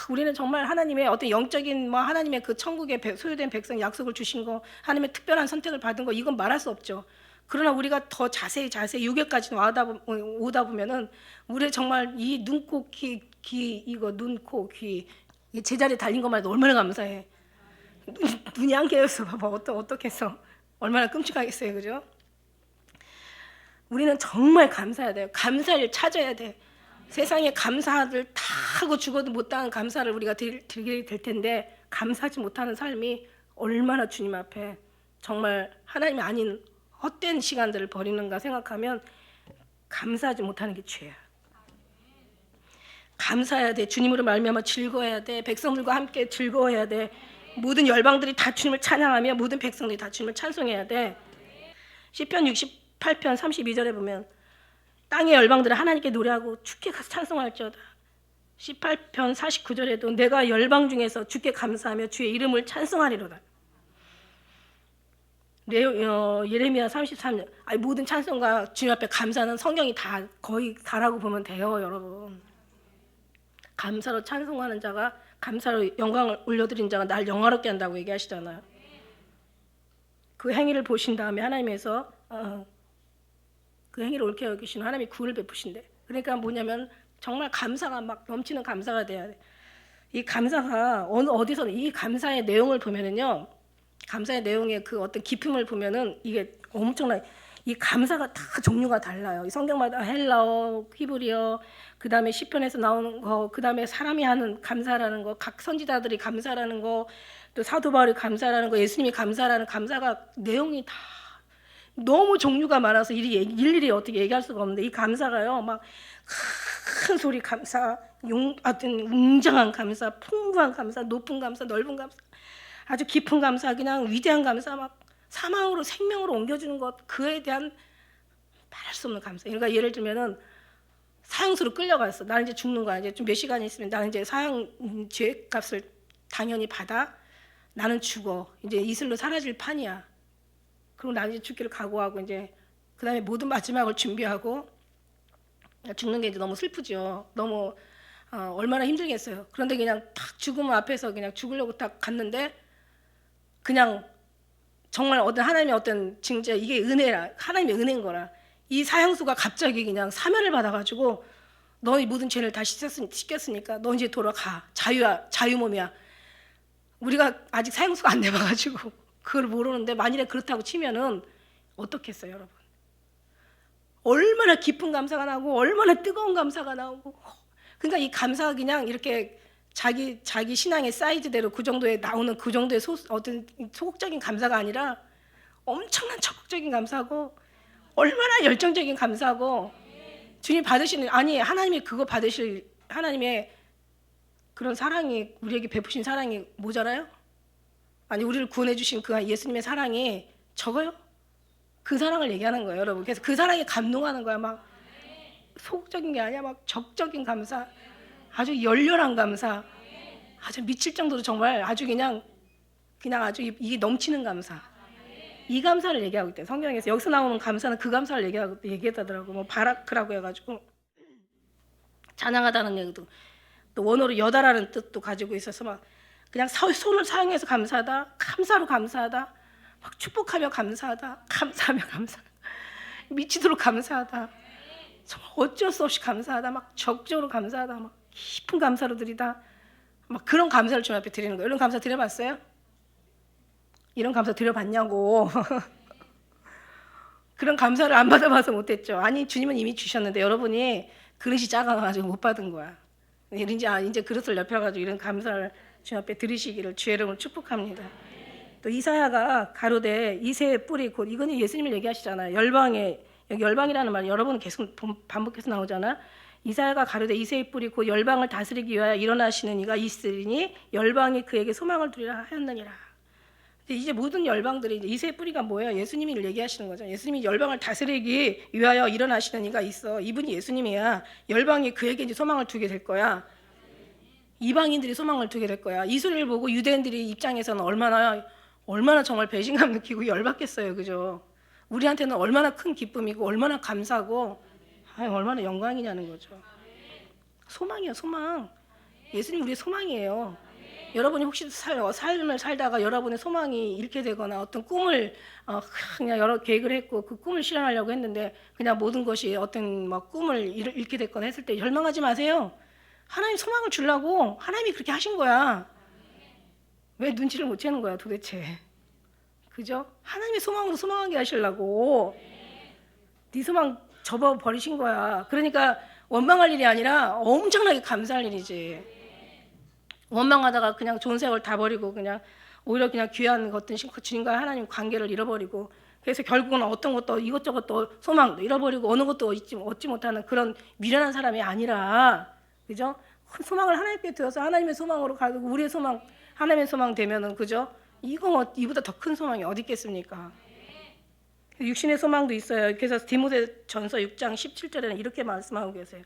우리는 정말 하나님의 어떤 영적인 뭐 하나님의 그 천국의 소유된 백성 약속을 주신 거, 하나님의 특별한 선택을 받은 거 이건 말할 수 없죠. 그러나 우리가 더 자세히 6회까지 오다 보면은 우리 정말 이 눈, 코, 귀 이거 눈, 코, 귀 제자리에 달린 것만 해도 얼마나 감사해. 눈이 안 깨어서 봐봐 어떻겠어. 얼마나 끔찍하겠어요, 그죠? 우리는 정말 감사해야 돼요. 감사를 찾아야 돼. 세상에 감사를 다 하고 죽어도 못당한 감사를 우리가 드리게 될 텐데 감사하지 못하는 삶이 얼마나 주님 앞에 정말 하나님이 아닌 헛된 시간들을 버리는가 생각하면 감사하지 못하는 게 죄야. 감사해야 돼. 주님으로 말미암아 즐거워야 돼. 백성들과 함께 즐거워야 돼. 모든 열방들이 다 주님을 찬양하며 모든 백성들이 다 주님을 찬송해야 돼. 시편 68편 32절에 보면 땅의 열방들은 하나님께 노래하고 주께 가서 찬송할지어다. 18편 49절에도 내가 열방 중에서 주께 감사하며 주의 이름을 찬송하리로다. 예레미야 33년 모든 찬송과 주님 앞에 감사는 성경이 다 거의 다라고 보면 돼요, 여러분. 감사로 찬송하는 자가 감사로 영광을 올려드린 자가 날 영화롭게 한다고 얘기하시잖아요. 그 행위를 보신 다음에 하나님께서 그 행위를 옳게 여기시는 하나님이 구원을 베푸신대. 그러니까 뭐냐면 정말 감사가 막 넘치는 감사가 돼야 돼. 이 감사가 어디서 이 감사의 내용을 보면은요, 감사의 내용의 그 어떤 깊음을 보면은 이게 엄청나. 이 감사가 다 종류가 달라요. 이 성경마다 헬라어, 히브리어, 그 다음에 시편에서 나오는 거, 그 다음에 사람이 하는 감사라는 거, 각 선지자들이 감사라는 거, 또 사도 바울이 감사라는 거, 예수님이 감사라는 감사가 내용이 다 너무 종류가 많아서 일일이 어떻게 얘기할 수가 없는데 이 감사가요, 막 큰 소리 감사, 어떤 웅장한 감사, 풍부한 감사, 높은 감사, 넓은 감사, 아주 깊은 감사, 그냥 위대한 감사, 막 사망으로 생명으로 옮겨주는 것, 그에 대한 말할 수 없는 감사. 그러니까 예를 들면은 사형수로 끌려갔어. 나는 이제 죽는 거야. 이제 좀 몇 시간 있으면 나는 이제 사형 죄값을 당연히 받아. 나는 죽어. 이제 이슬로 사라질 판이야. 그리고 나는 이제 죽기를 각오하고 이제 그다음에 모든 마지막을 준비하고 죽는 게 이제 너무 슬프죠. 너무 얼마나 힘들겠어요. 그런데 그냥 딱 죽음 앞에서 그냥 죽으려고 딱 갔는데 그냥 정말 하나님의 어떤 징조, 이게 은혜라, 하나님의 은혜인 거라. 이 사형수가 갑자기 그냥 사면을 받아가지고 너희 모든 죄를 다 씻겼으니까 너 이제 돌아가. 자유 몸이야. 우리가 아직 사형수가 안 돼봐가지고 그걸 모르는데 만일에 그렇다고 치면은 어떻겠어요, 여러분? 얼마나 깊은 감사가 나고 얼마나 뜨거운 감사가 나오고. 그러니까 이 감사가 그냥 이렇게 자기 신앙의 사이즈대로 그 정도에 나오는 그 정도의 어떤 소극적인 감사가 아니라 엄청난 적극적인 감사고 얼마나 열정적인 감사고 주님 받으시는 하나님이 그거 받으실 하나님의 그런 사랑이 우리에게 베푸신 사랑이 모자라요? 우리를 구원해 주신 그 예수님의 사랑이 적어요? 그 사랑을 얘기하는 거예요, 여러분. 그래서 그 사랑에 감동하는 거야. 막 소극적인 게 아니야. 막 적극적인 감사, 아주 열렬한 감사, 아주 미칠 정도로 정말 아주 그냥 아주 이게 넘치는 감사. 이 감사를 얘기하고 있대요, 성경에서. 여기서 나오는 감사는 그 감사를 얘기하더라고. 뭐 바라크라고 해가지고 찬양하다는 얘기도, 또 원어로 여다라는 뜻도 가지고 있어서 막 그냥 손을 사용해서 감사하다, 감사로 감사하다, 막 축복하며 감사하다, 감사하며 감사하다, 미치도록 감사하다, 정말 어쩔 수 없이 감사하다, 막 적극적으로 감사하다, 막 깊은 감사로 드리다, 막 그런 감사를 주님 앞에 드리는 거예요. 이런 감사 드려봤어요? 이런 감사 드려봤냐고. 그런 감사를 안 받아봐서 못했죠. 주님은 이미 주셨는데 여러분이 그릇이 작아가지고 못 받은 거야. 이제 그릇을 넓혀가지고 이런 감사를 주님 앞에 드리시기를 주의 이름으로 축복합니다. 또 이사야가 가로되 이새의 뿌리 곧, 이거는 예수님을 얘기하시잖아요. 열방에, 여기 열방이라는 말 여러분 계속 반복해서 나오잖아. 이사야가 가로되 이새의 뿌리 곧 열방을 다스리기 위하여 일어나시는 이가 있으리니 열방이 그에게 소망을 두리라 하였느니라. 이제 모든 열방들이 이세 뿌리가 뭐예요? 예수님이 얘기하시는 거죠. 예수님이 열방을 다스리기 위하여 일어나시는 이가 있어. 이분이 예수님이야. 열방이 그에게 이제 소망을 두게 될 거야. 이방인들이 소망을 두게 될 거야. 이 소리를 보고 유대인들이 입장에서는 얼마나 정말 배신감 느끼고 열받겠어요, 그죠? 우리한테는 얼마나 큰 기쁨이고 얼마나 감사하고 얼마나 영광이냐는 거죠. 소망이요, 소망. 예수님 우리의 소망이에요. 여러분이 혹시 삶을 살다가 여러분의 소망이 잃게 되거나 어떤 꿈을 그냥 여러 계획을 했고 그 꿈을 실현하려고 했는데 그냥 모든 것이 어떤 꿈을 잃게 됐거나 했을 때 절망하지 마세요. 하나님 소망을 주려고 하나님이 그렇게 하신 거야. 왜 눈치를 못 채는 거야 도대체? 그죠? 하나님의 소망으로 소망하게 하시려고 네 소망 접어버리신 거야. 그러니까 원망할 일이 아니라 엄청나게 감사할 일이지. 원망하다가 그냥 좋은 세월 다 버리고 그냥 오히려 그냥 귀한 어떤 주님과 하나님 관계를 잃어버리고 그래서 결국은 어떤 것도 이것저것 또 소망도 잃어버리고 어느 것도 얻지 못하는 그런 미련한 사람이 아니라, 그죠? 소망을 하나님께 두어서 하나님의 소망으로 가고 우리의 소망 하나님의 소망 되면은, 그죠? 이보다 더 큰 소망이 어디 있겠습니까? 육신의 소망도 있어요. 그래서 디모데전서 6장 17절에는 이렇게 말씀하고 계세요.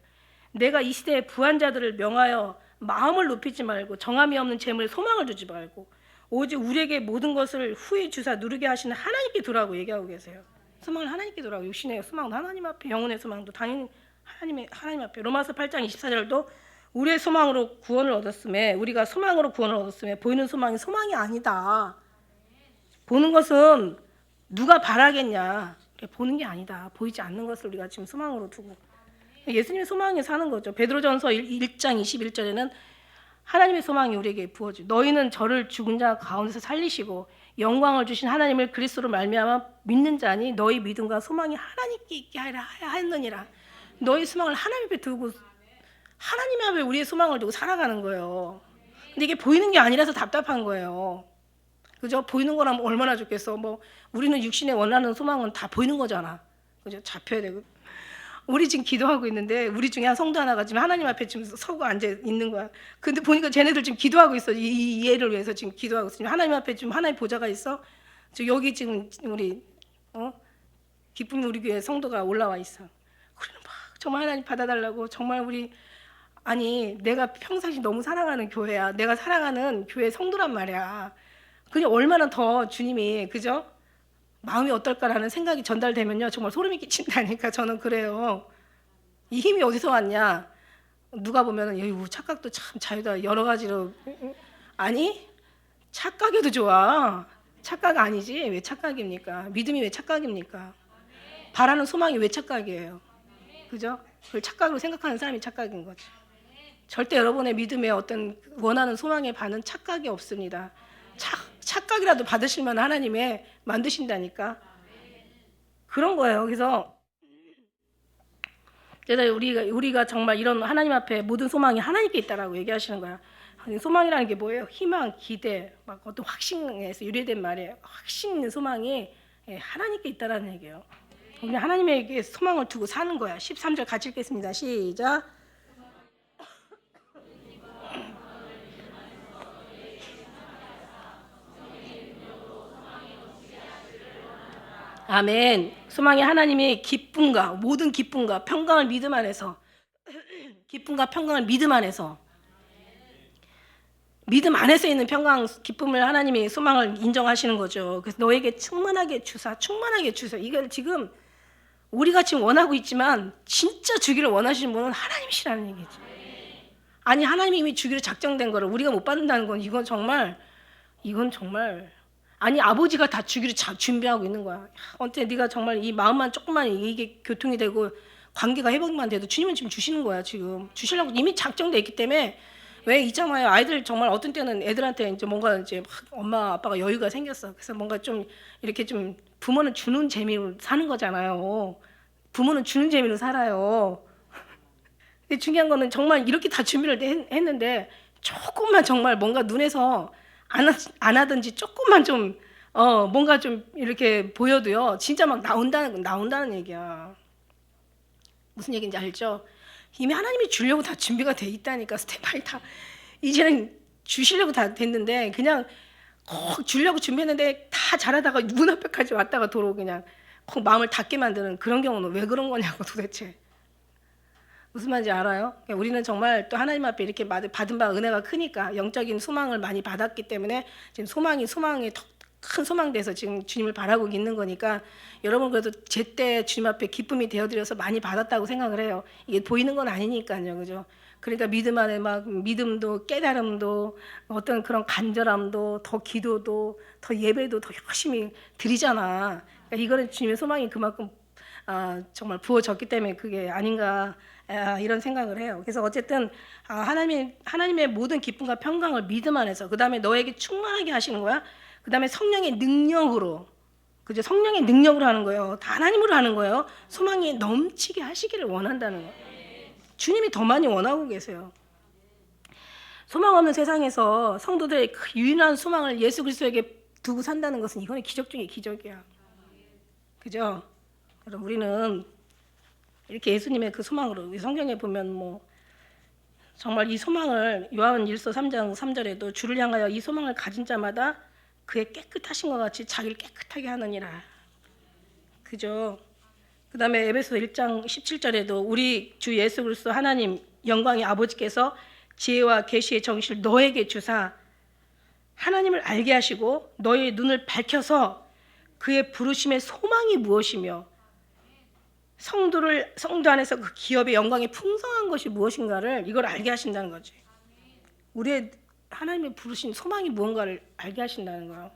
내가 이 시대의 부한 자들을 명하여 마음을 높이지 말고 정함이 없는 재물에 소망을 두지 말고 오직 우리에게 모든 것을 후히 주사 누리게 하시는 하나님께 두라고 얘기하고 계세요. 소망을 하나님께 두라고. 육신의 소망도 하나님 앞에, 영혼의 소망도 당연히 하나님 앞에. 로마서 8장 24절도 우리의 소망으로 구원을 얻었음에, 우리가 소망으로 구원을 얻었음에 보이는 소망이 소망이 아니다. 보는 것은 누가 바라겠냐. 보는 게 아니다. 보이지 않는 것을 우리가 지금 소망으로 두고 예수님의 소망에 사는 거죠. 베드로전서 1장 21절에는 하나님의 소망이 우리에게 부어져. 너희는 저를 죽은 자 가운데서 살리시고 영광을 주신 하나님을 그리스도로 말미암아 믿는 자니 너희 믿음과 소망이 하나님께 있게 하였느니라. 너희 소망을 하나님 앞에 두고 하나님 앞에 우리의 소망을 두고 살아가는 거예요. 근데 이게 보이는 게 아니라서 답답한 거예요. 그죠? 보이는 거라면 얼마나 좋겠어. 우리는 육신에 원하는 소망은 다 보이는 거잖아. 그죠? 잡혀야 되고. 우리 지금 기도하고 있는데 우리 중에 한 성도 하나가 지금 하나님 앞에 지금 서고 앉아 있는 거야. 근데 보니까 쟤네들 지금 기도하고 있어. 이 애를 위해서 지금 기도하고 있어. 하나님 앞에 지금 하나님 보좌가 있어. 여기 지금 우리 기쁨이 우리 교회 성도가 올라와 있어. 그러면 막 정말 하나님 받아달라고. 정말 내가 평상시 너무 사랑하는 교회야. 내가 사랑하는 교회 성도란 말이야. 그냥 얼마나 더 주님이, 그죠? 마음이 어떨까라는 생각이 전달되면요 정말 소름이 끼친다니까. 저는 그래요. 이 힘이 어디서 왔냐? 누가 보면은 착각도 참 자유다 여러 가지로. 아니 착각해도 좋아. 착각 아니지. 왜 착각입니까? 믿음이 왜 착각입니까? 바라는 소망이 왜 착각이에요? 그죠? 그걸 착각으로 생각하는 사람이 착각인 거죠. 절대 여러분의 믿음에 어떤 원하는 소망에 반은 착각이 없습니다. 착각이라도 받으시면 하나님의 만드신다니까. 그런 거예요. 그래서 우리가 정말 이런 하나님 앞에 모든 소망이 하나님께 있다라고 얘기하시는 거야. 소망이라는 게 뭐예요? 희망, 기대, 어떤 확신에서 유래된 말이에요. 확신 있는 소망이 하나님께 있다라는 얘기예요. 우리 하나님에게 소망을 두고 사는 거야. 13절 같이 읽겠습니다. 시작. 아멘. 소망이 하나님의 기쁨과 모든 기쁨과 평강을 믿음 안에서 기쁨과 평강을 믿음 안에서 있는 평강 기쁨을 하나님이 소망을 인정하시는 거죠. 그래서 너에게 충만하게 주사. 이걸 지금 우리가 지금 원하고 있지만 진짜 주기를 원하시는 분은 하나님이시라는 얘기죠. 아니 하나님이 이미 주기로 작정된 거를 우리가 못 받는다는 건 이건 정말 아니 아버지가 다 주기를 준비하고 있는 거야. 언제 네가 정말 이 마음만 조금만 이게 교통이 되고 관계가 회복만 돼도 주님은 지금 주시는 거야. 지금 주시려고 이미 작정돼 있기 때문에. 왜 있잖아요. 아이들 정말 어떤 때는 애들한테 이제 뭔가 이제 엄마 아빠가 여유가 생겼어. 그래서 뭔가 좀 이렇게 좀 부모는 주는 재미로 사는 거잖아요. 부모는 주는 재미로 살아요. 근데 중요한 거는 정말 이렇게 다 준비를 했는데 조금만 정말 뭔가 눈에서 안 하든지 조금만 좀 뭔가 좀 이렇게 보여도요 진짜 막 나온다는 얘기야. 무슨 얘기인지 알죠? 이미 하나님이 주려고 다 준비가 돼 있다니까. 스텝 바이 다 이제는 주시려고 다 됐는데 그냥 꼭 주려고 준비했는데 다 잘하다가 문 앞에까지 왔다가 도로 그냥 꼭 마음을 닫게 만드는 그런 경우는 왜 그런 거냐고 도대체. 무슨 말인지 알아요? 우리는 정말 또 하나님 앞에 이렇게 받은 바 은혜가 크니까 영적인 소망을 많이 받았기 때문에 지금 소망이 더 큰 소망돼서 지금 주님을 바라고 있는 거니까 여러분 그래도 제때 주님 앞에 기쁨이 되어드려서 많이 받았다고 생각을 해요. 이게 보이는 건 아니니까요, 그죠? 그러니까 믿음 안에 막 믿음도 깨달음도 어떤 그런 간절함도 더 기도도 더 예배도 더 열심히 드리잖아. 그러니까 이거는 주님의 소망이 그만큼 정말 부어졌기 때문에 그게 아닌가 이런 생각을 해요. 그래서 어쨌든 하나님의 모든 기쁨과 평강을 믿음 안에서 그 다음에 너에게 충만하게 하시는 거야. 그 다음에 성령의 능력으로, 그죠? 성령의 능력으로 하는 거예요. 다 하나님으로 하는 거예요. 소망이 넘치게 하시기를 원한다는 거예요. 주님이 더 많이 원하고 계세요. 소망 없는 세상에서 성도들의 그 유일한 소망을 예수 그리스도에게 두고 산다는 것은 이거는 기적 중에 기적이야. 그죠? 그럼 우리는 이렇게 예수님의 그 소망으로 성경에 보면 정말 이 소망을 요한일서 3장 3절에도 주를 향하여 이 소망을 가진 자마다 그의 깨끗하신 것 같이 자기를 깨끗하게 하느니라. 그죠? 그 다음에 에베소 1장 17절에도 우리 주 예수 그리스도 하나님 영광의 아버지께서 지혜와 계시의 정신을 너에게 주사 하나님을 알게 하시고 너의 눈을 밝혀서 그의 부르심의 소망이 무엇이며 성도 안에서 그 기업의 영광이 풍성한 것이 무엇인가를 이걸 알게 하신다는 거지. 우리의 하나님의 부르신 소망이 무언가를 알게 하신다는 거예요.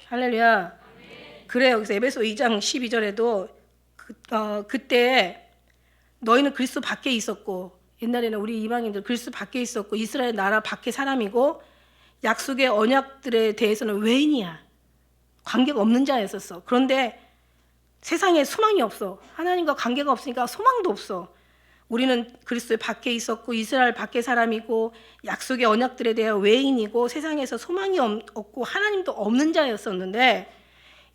할렐루야. 그래요. 그래서 에베소 2장 12절에도 그때 너희는 그리스도 밖에 있었고 옛날에는 우리 이방인들 그리스도 밖에 있었고 이스라엘 나라 밖에 사람이고 약속의 언약들에 대해서는 외인이야. 관계가 없는 자였었어. 그런데 세상에 소망이 없어. 하나님과 관계가 없으니까 소망도 없어. 우리는 그리스도 밖에 있었고 이스라엘 밖에 사람이고 약속의 언약들에 대한 외인이고 세상에서 소망이 없고 하나님도 없는 자였었는데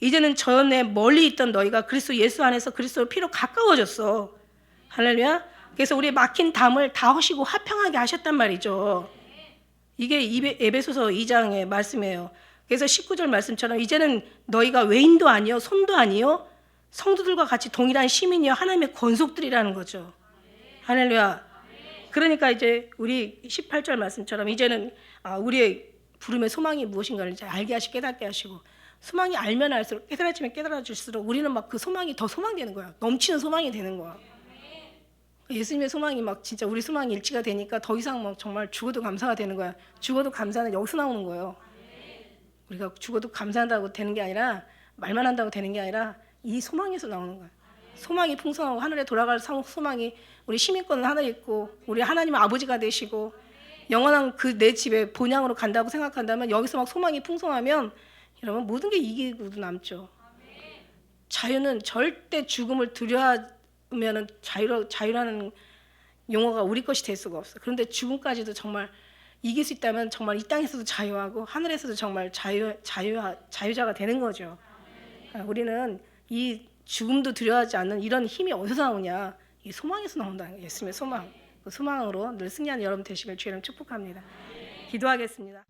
이제는 전에 멀리 있던 너희가 그리스도 예수 안에서 그리스도의 피로 가까워졌어. 할렐루야. 그래서 우리의 막힌 담을 다 허시고 화평하게 하셨단 말이죠. 이게 에베소서 2장의 말씀이에요. 그래서 19절 말씀처럼 이제는 너희가 외인도 아니요 손도 아니요 성도들과 같이 동일한 시민이요 하나님의 권속들이라는 거죠. 할렐루야. 그러니까 이제 우리 18절 말씀처럼 이제는 우리의 부름의 소망이 무엇인가를 이제 알게 하시고 깨닫게 하시고 소망이 알면 알수록 깨달아지면 깨달아질수록 우리는 막 그 소망이 더 소망되는 거야. 넘치는 소망이 되는 거야. 예수님의 소망이 막 진짜 우리 소망이 일치가 되니까 더 이상 막 정말 죽어도 감사가 되는 거야. 죽어도 감사는 여기서 나오는 거예요. 우리가 죽어도 감사한다고 되는 게 아니라 말만 한다고 되는 게 아니라 이 소망에서 나오는 거야. 소망이 풍성하고 하늘에 돌아갈 소망이 우리 시민권은 하늘에 있고 우리 하나님의 아버지가 되시고 영원한 그 내 집에 본향으로 간다고 생각한다면 여기서 막 소망이 풍성하면 여러분 모든 게 이기고도 남죠. 자유는 절대 죽음을 두려워하면 자유라는 용어가 우리 것이 될 수가 없어. 그런데 죽음까지도 정말 이길 수 있다면 정말 이 땅에서도 자유하고 하늘에서도 정말 자유자가 되는 거죠. 우리는 이 죽음도 두려워하지 않는 이런 힘이 어디서 나오냐? 이 소망에서 나온다는 거예요. 예수님의 소망. 그 소망으로 늘 승리하는 여러분 되시길 주님 축복합니다. 기도하겠습니다.